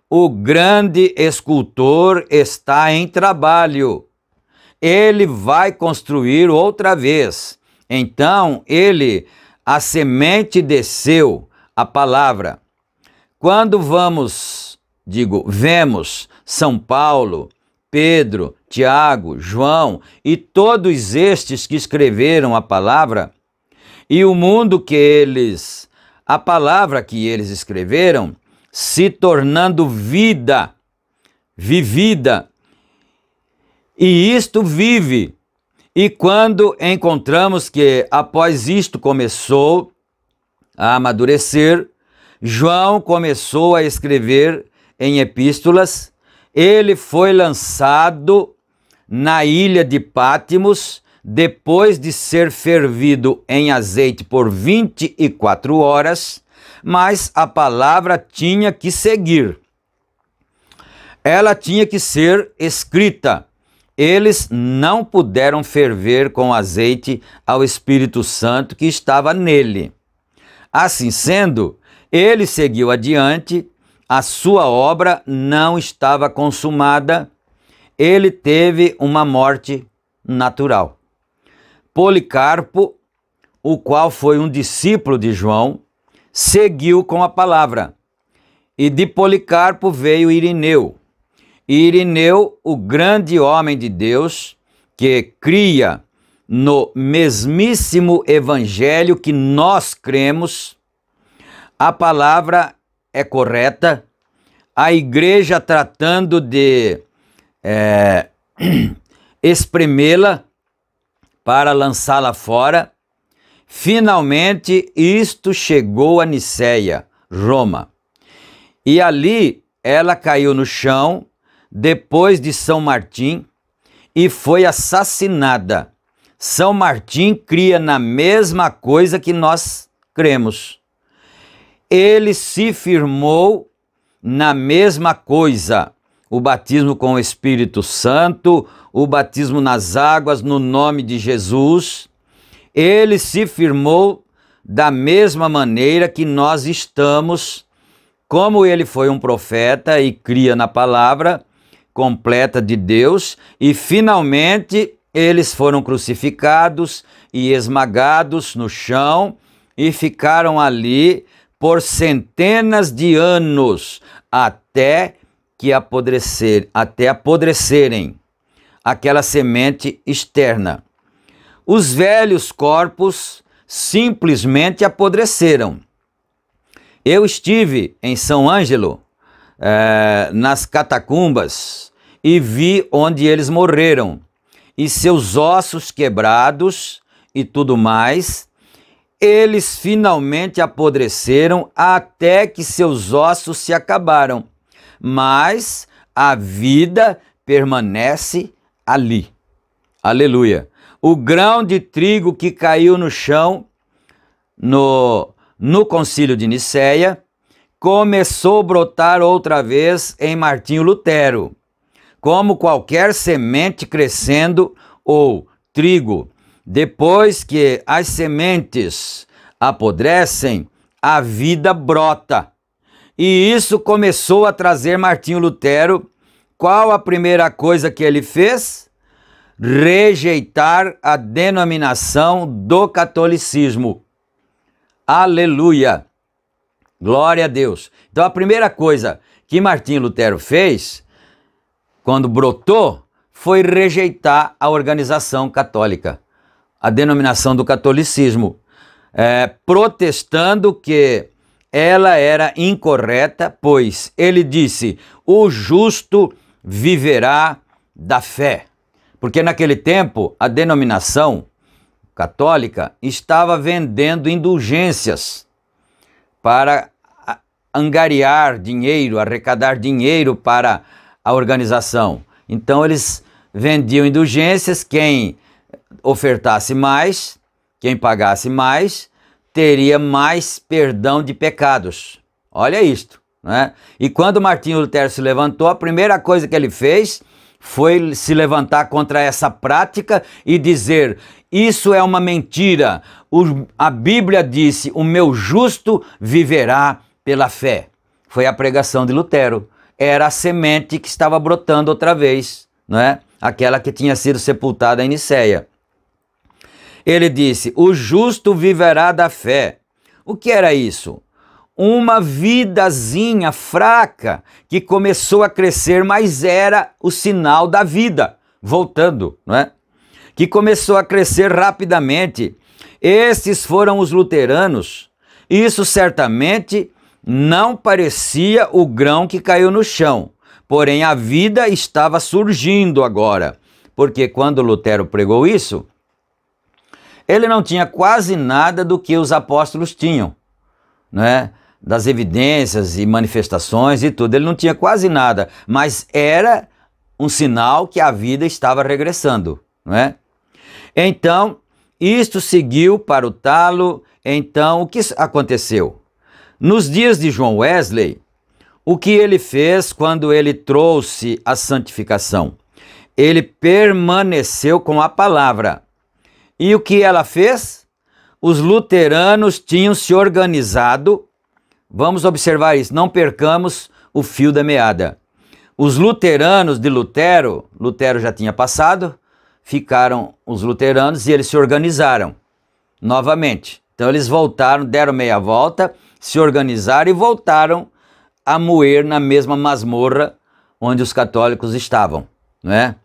O grande escultor está em trabalho. Ele vai construir outra vez. Então, a semente desceu, a palavra. Quando vemos São Paulo, Pedro, Tiago, João e todos estes que escreveram a palavra, e o mundo a palavra que eles escreveram, se tornando vida, vivida, e isto vive. E quando encontramos que após isto começou a amadurecer, João começou a escrever em epístolas, ele foi lançado na ilha de Pátimos, depois de ser fervido em azeite por 24 horas, mas a palavra tinha que seguir. Ela tinha que ser escrita. Eles não puderam ferver com azeite ao Espírito Santo que estava nele. Assim sendo, ele seguiu adiante, a sua obra não estava consumada, ele teve uma morte natural. Policarpo, o qual foi um discípulo de João, seguiu com a palavra. E de Policarpo veio Irineu. Irineu, o grande homem de Deus, que cria no mesmíssimo evangelho que nós cremos. A palavra é correta, a igreja tratando de espremê-la para lançá-la fora. Finalmente, isto chegou a Niceia, Roma. E ali ela caiu no chão, depois de São Martim, e foi assassinada. São Martim cria na mesma coisa que nós cremos. Ele se firmou na mesma coisa. O batismo com o Espírito Santo, o batismo nas águas no nome de Jesus. Ele se firmou da mesma maneira que nós estamos, como ele foi um profeta e cria na palavra completa de Deus, e finalmente eles foram crucificados e esmagados no chão e ficaram ali por centenas de anos até apodrecerem aquela semente externa. Os velhos corpos simplesmente apodreceram. Eu estive em São Ângelo, nas catacumbas, e vi onde eles morreram, e seus ossos quebrados e tudo mais. Eles finalmente apodreceram até que seus ossos se acabaram, mas a vida permanece ali. Aleluia! O grão de trigo que caiu no chão no concílio de Niceia começou a brotar outra vez em Martinho Lutero, como qualquer semente crescendo ou trigo. Depois que as sementes apodrecem, a vida brota. E isso começou a trazer Martinho Lutero qual a primeira coisa que ele fez? Rejeitar a denominação do catolicismo. Aleluia! Glória a Deus! Então a primeira coisa que Martinho Lutero fez, quando brotou, foi rejeitar a organização católica, a denominação do catolicismo, protestando que ela era incorreta, pois ele disse, o justo viverá da fé. Porque naquele tempo a denominação católica estava vendendo indulgências para angariar dinheiro, arrecadar dinheiro para a organização. Então eles vendiam indulgências, quem ofertasse mais, quem pagasse mais, teria mais perdão de pecados. Olha isto, né? E quando Martinho Lutero se levantou, a primeira coisa que ele fez foi se levantar contra essa prática e dizer, isso é uma mentira. A Bíblia disse, o meu justo viverá pela fé. Foi a pregação de Lutero. Era a semente que estava brotando outra vez, não é? Aquela que tinha sido sepultada em Nicéia. Ele disse, o justo viverá da fé. O que era isso? Uma vidazinha fraca que começou a crescer, mas era o sinal da vida, voltando, não é? Que começou a crescer rapidamente. Esses foram os luteranos. Isso certamente não parecia o grão que caiu no chão, porém a vida estava surgindo agora, porque quando Lutero pregou isso, ele não tinha quase nada do que os apóstolos tinham, né? Das evidências e manifestações e tudo, ele não tinha quase nada, mas era um sinal que a vida estava regressando, não é? Então, isto seguiu para o talo. Então, o que aconteceu? Nos dias de John Wesley, o que ele fez quando ele trouxe a santificação? Ele permaneceu com a palavra. E o que ela fez? Os luteranos tinham se organizado. Vamos observar isso, não percamos o fio da meada. Os luteranos de Lutero, Lutero já tinha passado, ficaram os luteranos e eles se organizaram novamente. Então eles voltaram, deram meia volta, se organizaram e voltaram a moer na mesma masmorra onde os católicos estavam, não é?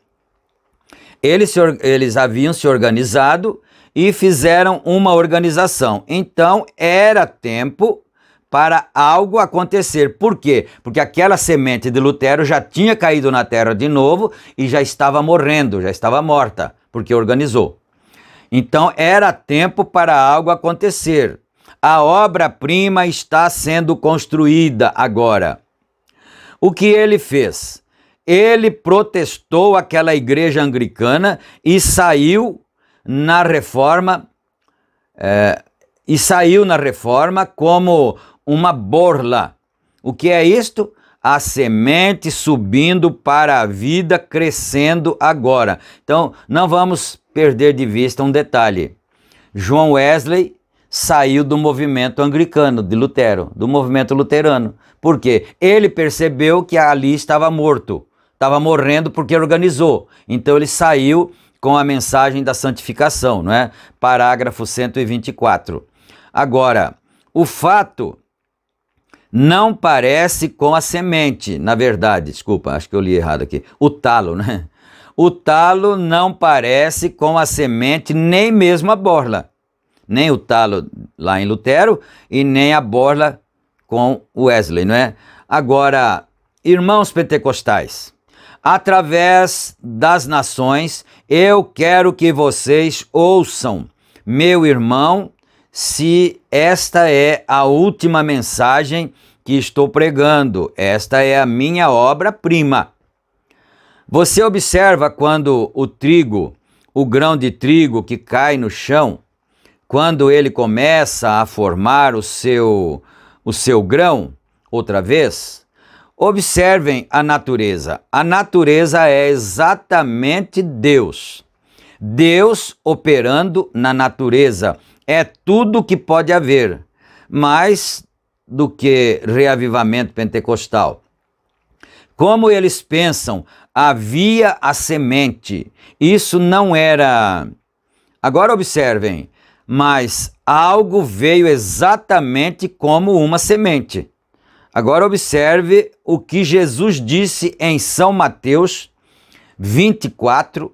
Eles haviam se organizado e fizeram uma organização. Então era tempo para algo acontecer. Por quê? Porque aquela semente de Lutero já tinha caído na terra de novo e já estava morrendo, já estava morta, porque organizou. Então era tempo para algo acontecer. A obra-prima está sendo construída agora. O que ele fez? Ele protestou aquela igreja anglicana e saiu na reforma, como uma borla. O que é isto? A semente subindo para a vida, crescendo agora. Então, não vamos perder de vista um detalhe. John Wesley saiu do movimento anglicano de Lutero, do movimento luterano. Por quê? Ele percebeu que ali estava morto, estava morrendo porque organizou. Então ele saiu com a mensagem da santificação, não é? Parágrafo 124. Agora, o fato não parece com a semente, na verdade, desculpa, acho que eu li errado aqui, o talo, né? O talo não parece com a semente, nem mesmo a borla. Nem o talo lá em Lutero e nem a borla com Wesley, não é? Agora, irmãos pentecostais, através das nações, eu quero que vocês ouçam, meu irmão, se esta é a última mensagem que estou pregando, esta é a minha obra-prima. Você observa quando o trigo, o grão de trigo que cai no chão, quando ele começa a formar o seu grão, outra vez, observem a natureza. A natureza é exatamente Deus. Deus operando na natureza. É tudo que pode haver, mais do que reavivamento pentecostal. Como eles pensam, havia a semente. Isso não era... Agora observem, mas algo veio exatamente como uma semente. Agora observe o que Jesus disse em São Mateus 24,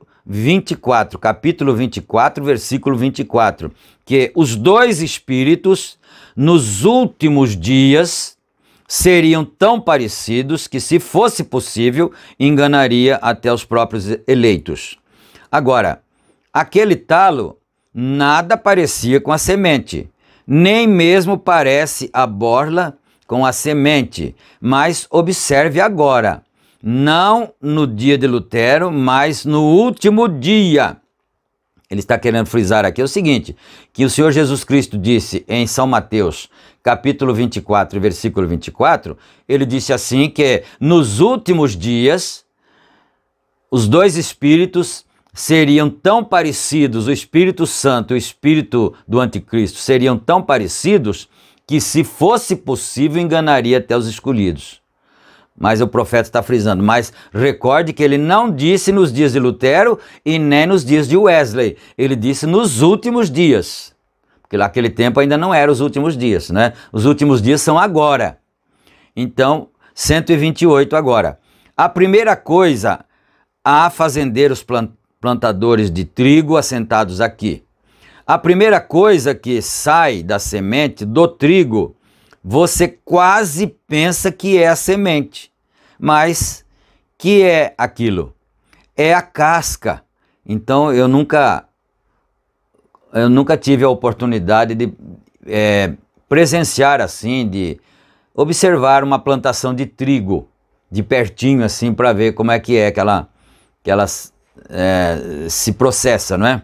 capítulo 24, versículo 24, que os dois espíritos nos últimos dias seriam tão parecidos que, se fosse possível, enganaria até os próprios eleitos. Agora, aquele talo nada parecia com a semente, nem mesmo parece a borla com a semente, mas observe agora, não no dia de Lutero, mas no último dia. Ele está querendo frisar aqui o seguinte, que o Senhor Jesus Cristo disse em São Mateus, capítulo 24, versículo 24, ele disse assim que nos últimos dias, os dois espíritos seriam tão parecidos, o Espírito Santo e o Espírito do Anticristo seriam tão parecidos que, se fosse possível, enganaria até os escolhidos. Mas o profeta está frisando, mas recorde que ele não disse nos dias de Lutero e nem nos dias de Wesley, ele disse nos últimos dias, porque naquele tempo ainda não eram os últimos dias, né? Os últimos dias são agora. Então, 128 agora. A primeira coisa, há fazendeiros plantadores de trigo assentados aqui. A primeira coisa que sai da semente do trigo, você quase pensa que é a semente, mas que é aquilo? É a casca. Então eu nunca tive a oportunidade de presenciar assim, de observar uma plantação de trigo de pertinho assim para ver como é que ela se processa, não é?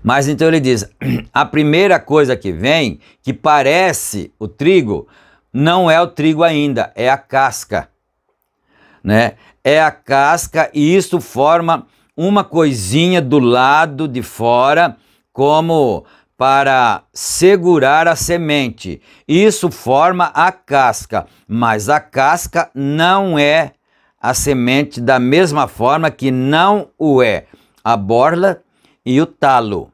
Mas então ele diz, a primeira coisa que vem, que parece o trigo, não é o trigo ainda, é a casca, né? É a casca e isso forma uma coisinha do lado de fora, como para segurar a semente. Isso forma a casca, mas a casca não é a semente da mesma forma que não o é a borla e o talo.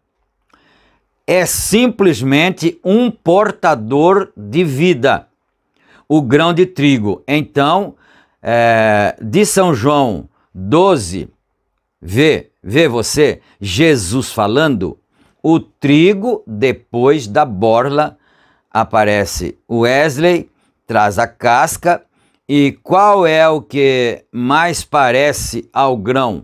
É simplesmente um portador de vida, o grão de trigo. Então, de São João 12, vê você, Jesus falando, o trigo depois da borla aparece. Wesley traz a casca e qual é o que mais parece ao grão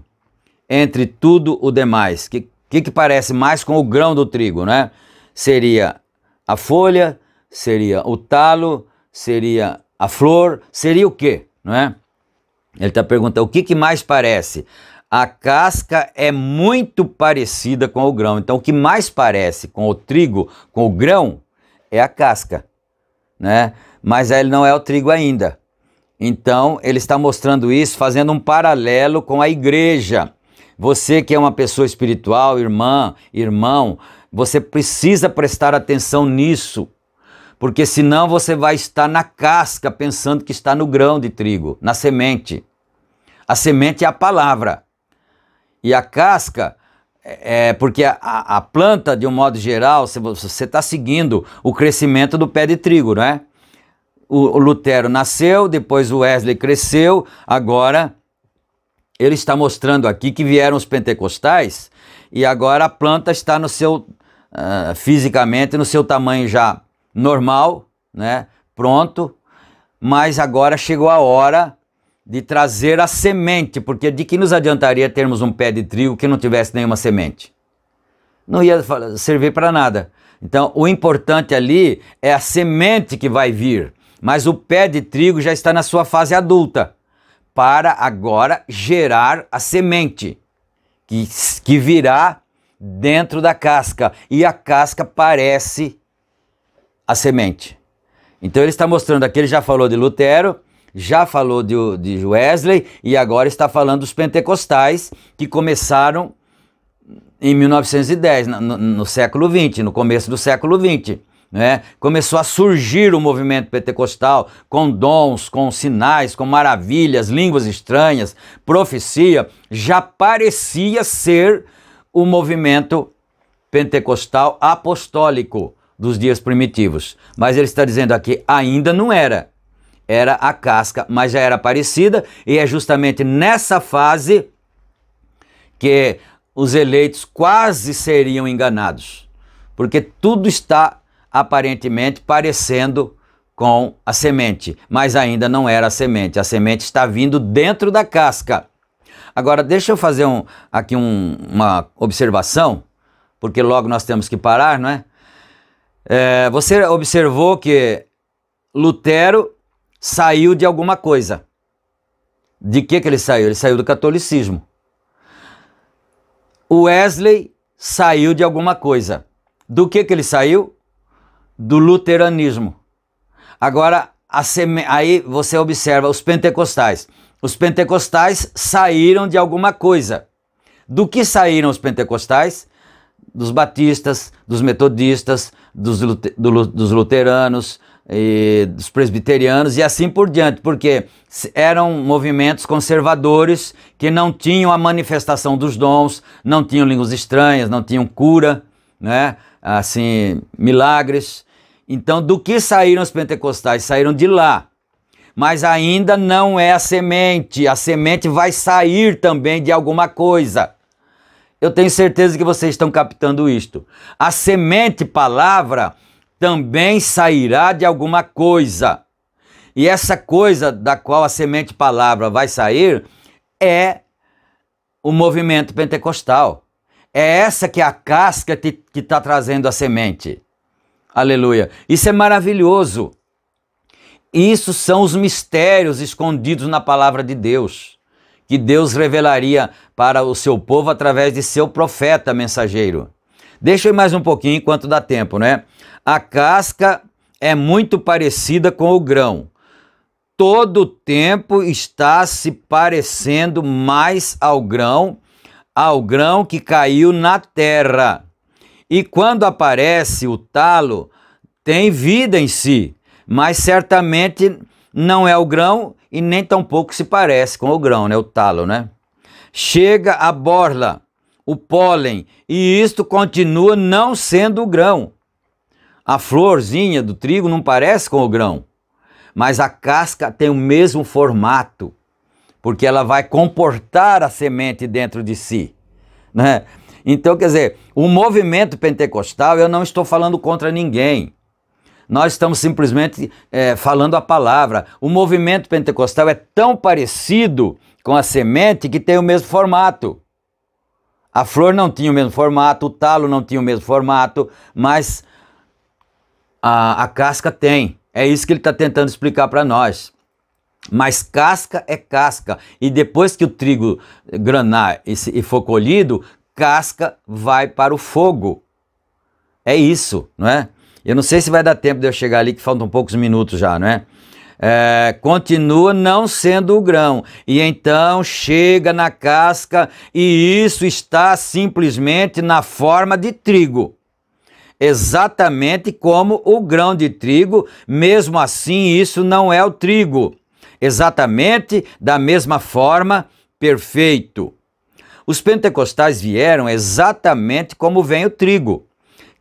entre tudo o demais? Que parece mais com o grão do trigo, né? Seria a folha, seria o talo, seria a flor, seria o quê, não é? Ele está perguntando o que mais parece. A casca é muito parecida com o grão. Então, o que mais parece com o trigo, com o grão, é a casca, né? Mas ele não é o trigo ainda. Então, ele está mostrando isso, fazendo um paralelo com a igreja. Você que é uma pessoa espiritual, irmão, você precisa prestar atenção nisso, porque senão você vai estar na casca pensando que está no grão de trigo, na semente. A semente é a palavra. E a casca, porque a planta, de um modo geral, você está seguindo o crescimento do pé de trigo, não é? O Lutero nasceu, depois o Wesley cresceu, agora ele está mostrando aqui que vieram os pentecostais e agora a planta está no seu, fisicamente, no seu tamanho já normal, né? Pronto, mas agora chegou a hora de trazer a semente, porque de que nos adiantaria termos um pé de trigo que não tivesse nenhuma semente? Não ia servir para nada. Então, o importante ali é a semente que vai vir, mas o pé de trigo já está na sua fase adulta, para agora gerar a semente, que virá dentro da casca, e a casca parece a semente. Então ele está mostrando aqui, ele já falou de Lutero, já falou de Wesley, e agora está falando dos pentecostais, que começaram em 1910, no século XX, no começo do século XX. né? Começou a surgir o movimento pentecostal com dons, com sinais, com maravilhas, línguas estranhas, profecia. Já parecia ser o movimento pentecostal apostólico dos dias primitivos. Mas ele está dizendo aqui, ainda não era. Era a casca, mas já era parecida, e é justamente nessa fase que os eleitos quase seriam enganados, porque tudo está aparentemente parecendo com a semente, mas ainda não era a semente está vindo dentro da casca. Agora deixa eu fazer aqui uma observação, porque logo nós temos que parar, não é? Você observou que Lutero saiu de alguma coisa. De que ele saiu? Ele saiu do catolicismo. Wesley saiu de alguma coisa. Do que ele saiu? Do luteranismo. Agora, aí você observa os pentecostais. Os pentecostais saíram de alguma coisa. Do que saíram os pentecostais? Dos batistas, dos metodistas, dos luteranos, e dos presbiterianos e assim por diante, porque eram movimentos conservadores que não tinham a manifestação dos dons, não tinham línguas estranhas, não tinham cura, né? Assim, milagres. Então, do que saíram os pentecostais? Saíram de lá. Mas ainda não é a semente vai sair também de alguma coisa. Eu tenho certeza que vocês estão captando isto. A semente palavra também sairá de alguma coisa. E essa coisa da qual a semente palavra vai sair é o movimento pentecostal. É essa que é a casca que está trazendo a semente. Aleluia. Isso é maravilhoso. Isso são os mistérios escondidos na palavra de Deus, que Deus revelaria para o seu povo através de seu profeta mensageiro. Deixa eu ir mais um pouquinho enquanto dá tempo, né? A casca é muito parecida com o grão. Todo o tempo está se parecendo mais ao grão que caiu na terra. E quando aparece o talo, tem vida em si, mas certamente não é o grão e nem tampouco se parece com o grão, né? O talo, né? Chega a borla, o pólen, e isto continua não sendo o grão. A florzinha do trigo não parece com o grão, mas a casca tem o mesmo formato, porque ela vai comportar a semente dentro de si, né? Então, quer dizer, o movimento pentecostal, eu não estou falando contra ninguém. Nós estamos simplesmente falando a palavra. O movimento pentecostal é tão parecido com a semente que tem o mesmo formato. A flor não tinha o mesmo formato, o talo não tinha o mesmo formato, mas a casca tem. É isso que ele está tentando explicar para nós. Mas casca é casca. E depois que o trigo granar e for colhido, casca vai para o fogo. É isso, não é? Eu não sei se vai dar tempo de eu chegar ali, que faltam poucos minutos já, não é? Continua não sendo o grão, e então chega na casca, e isso está simplesmente na forma de trigo, exatamente como o grão de trigo. Mesmo assim, isso não é o trigo, exatamente da mesma forma, perfeito. Os pentecostais vieram exatamente como vem o trigo,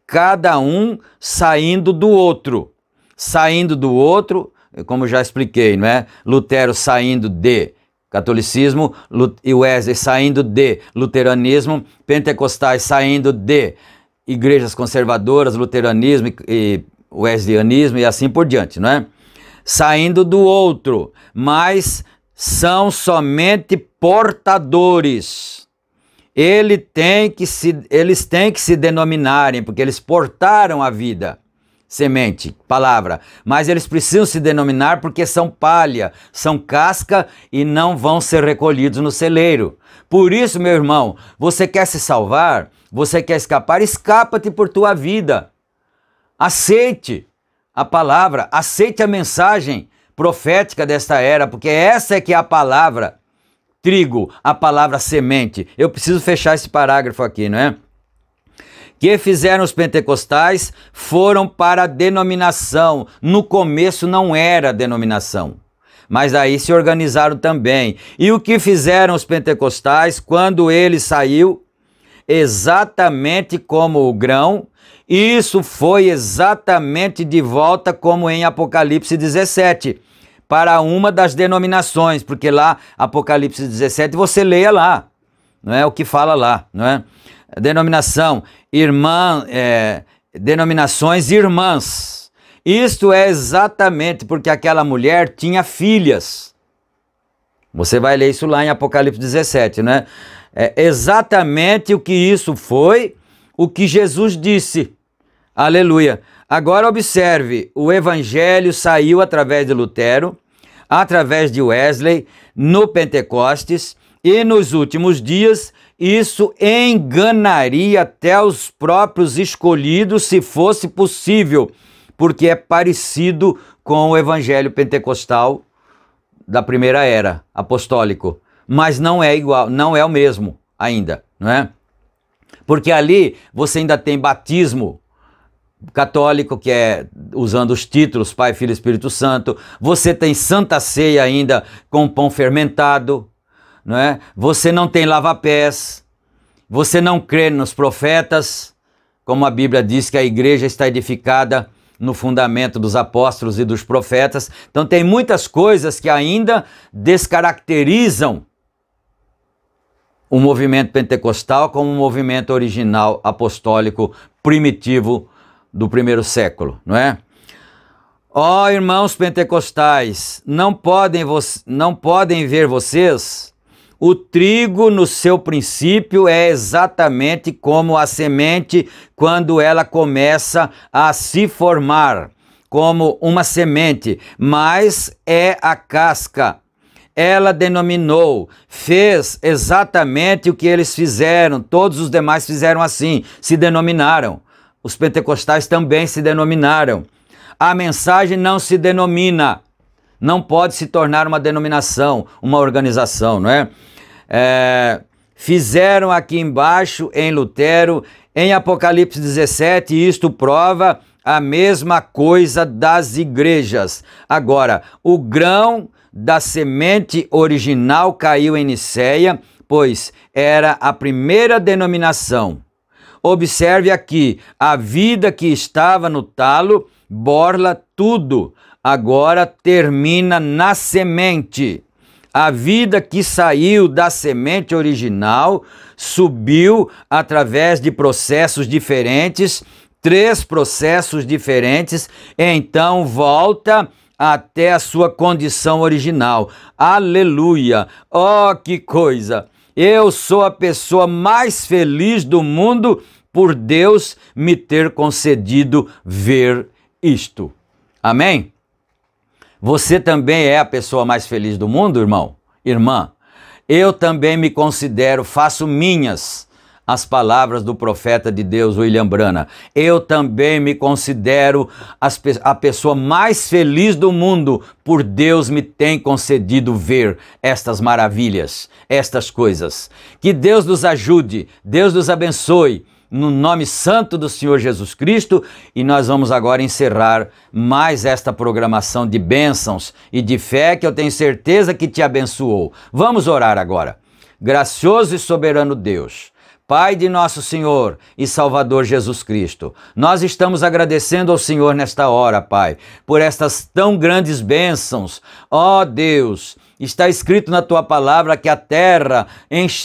cada um saindo do outro, como já expliquei, não é? Lutero saindo de catolicismo e Wesley saindo de luteranismo, pentecostais saindo de igrejas conservadoras, luteranismo e wesleyanismo e assim por diante, não é? Saindo do outro, mas são somente portadores. Eles têm que se denominarem, porque eles portaram a vida, semente, palavra, mas eles precisam se denominar porque são palha, são casca e não vão ser recolhidos no celeiro. Por isso, meu irmão, você quer se salvar, você quer escapar, escapa-te por tua vida. Aceite a palavra, aceite a mensagem profética desta era, porque essa é que é a palavra trigo, a palavra semente. Eu preciso fechar esse parágrafo aqui, não é? que fizeram os pentecostais foram para a denominação. No começo não era denominação, mas aí se organizaram também. E o que fizeram os pentecostais quando ele saiu? Exatamente como o grão, isso foi exatamente de volta como em Apocalipse 17, para uma das denominações, porque lá, Apocalipse 17, você leia lá, não é o que fala lá, não é? Denominação, denominações irmãs. Isto é exatamente porque aquela mulher tinha filhas. Você vai ler isso lá em Apocalipse 17, né? É exatamente o que isso foi, o que Jesus disse. Aleluia. Agora observe, o evangelho saiu através de Lutero, através de Wesley, no Pentecostes, e nos últimos dias isso enganaria até os próprios escolhidos, se fosse possível, porque é parecido com o evangelho pentecostal da primeira era, apostólico, mas não é igual, não é o mesmo ainda, não é? Porque ali você ainda tem batismo católico, que é usando os títulos Pai, Filho e Espírito Santo, você tem Santa Ceia ainda com pão fermentado, não é? Você não tem lava-pés, você não crê nos profetas, como a Bíblia diz que a igreja está edificada no fundamento dos apóstolos e dos profetas. Então tem muitas coisas que ainda descaracterizam o movimento pentecostal como um movimento original, apostólico, primitivo do primeiro século, não é? Ó irmãos pentecostais, não podem ver vocês, o trigo no seu princípio é exatamente como a semente quando ela começa a se formar, como uma semente, mas é a casca. Ela denominou, fez exatamente o que eles fizeram, todos os demais fizeram assim, se denominaram. Os pentecostais também se denominaram. A mensagem não se denomina, não pode se tornar uma denominação, uma organização, não é? Fizeram aqui embaixo em Lutero, em Apocalipse 17, isto prova a mesma coisa das igrejas. Agora, o grão da semente original caiu em Nicéia, pois era a primeira denominação. Observe aqui, a vida que estava no talo borla tudo, agora termina na semente. A vida que saiu da semente original subiu através de processos diferentes, 3 processos diferentes, então volta até a sua condição original. Aleluia! Oh, que coisa! Eu sou a pessoa mais feliz do mundo por Deus me ter concedido ver isto. Amém? Você também é a pessoa mais feliz do mundo, irmão? Irmã? Eu também me considero, faço minhas as palavras do profeta de Deus, William Branham. Eu também me considero a pessoa mais feliz do mundo, por Deus me tem concedido ver estas maravilhas, estas coisas. Que Deus nos ajude, Deus nos abençoe, no nome santo do Senhor Jesus Cristo, e nós vamos agora encerrar mais esta programação de bênçãos e de fé que eu tenho certeza que te abençoou. Vamos orar agora. Gracioso e soberano Deus, Pai de nosso Senhor e Salvador Jesus Cristo, nós estamos agradecendo ao Senhor nesta hora, Pai, por estas tão grandes bênçãos. Ó Deus, está escrito na Tua palavra que a terra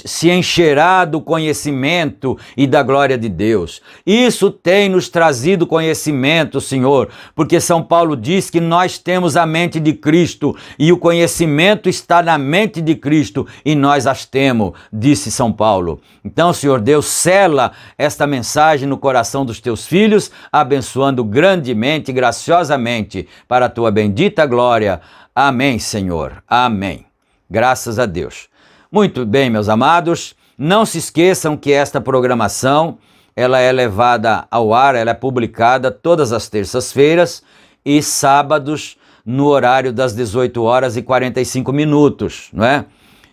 se encherá do conhecimento e da glória de Deus. Isso tem nos trazido conhecimento, Senhor, porque São Paulo diz que nós temos a mente de Cristo e o conhecimento está na mente de Cristo e nós as temos, disse São Paulo. Então, Senhor Deus, sela esta mensagem no coração dos Teus filhos, abençoando grandemente e graciosamente para a Tua bendita glória. Amém, Senhor. Amém. Graças a Deus. Muito bem, meus amados. Não se esqueçam que esta programação, ela é levada ao ar, ela é publicada todas as terças-feiras e sábados no horário das 18h45, não é?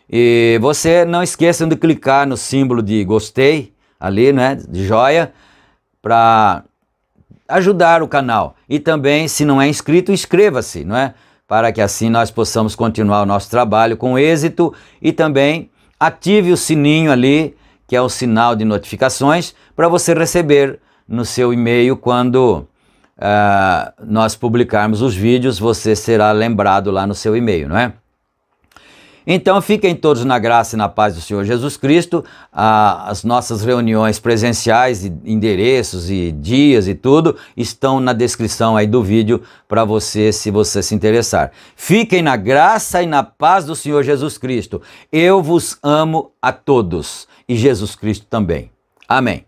E você não esqueçam de clicar no símbolo de gostei, ali, né, de joia, para ajudar o canal. E também, se não é inscrito, inscreva-se, não é? Para que assim nós possamos continuar o nosso trabalho com êxito, e também ative o sininho ali, que é o sinal de notificações, para você receber no seu e-mail quando nós publicarmos os vídeos, você será lembrado lá no seu e-mail, não é? Então fiquem todos na graça e na paz do Senhor Jesus Cristo. As nossas reuniões presenciais, endereços e dias e tudo estão na descrição aí do vídeo para você, se você se interessar. Fiquem na graça e na paz do Senhor Jesus Cristo. Eu vos amo a todos e Jesus Cristo também. Amém.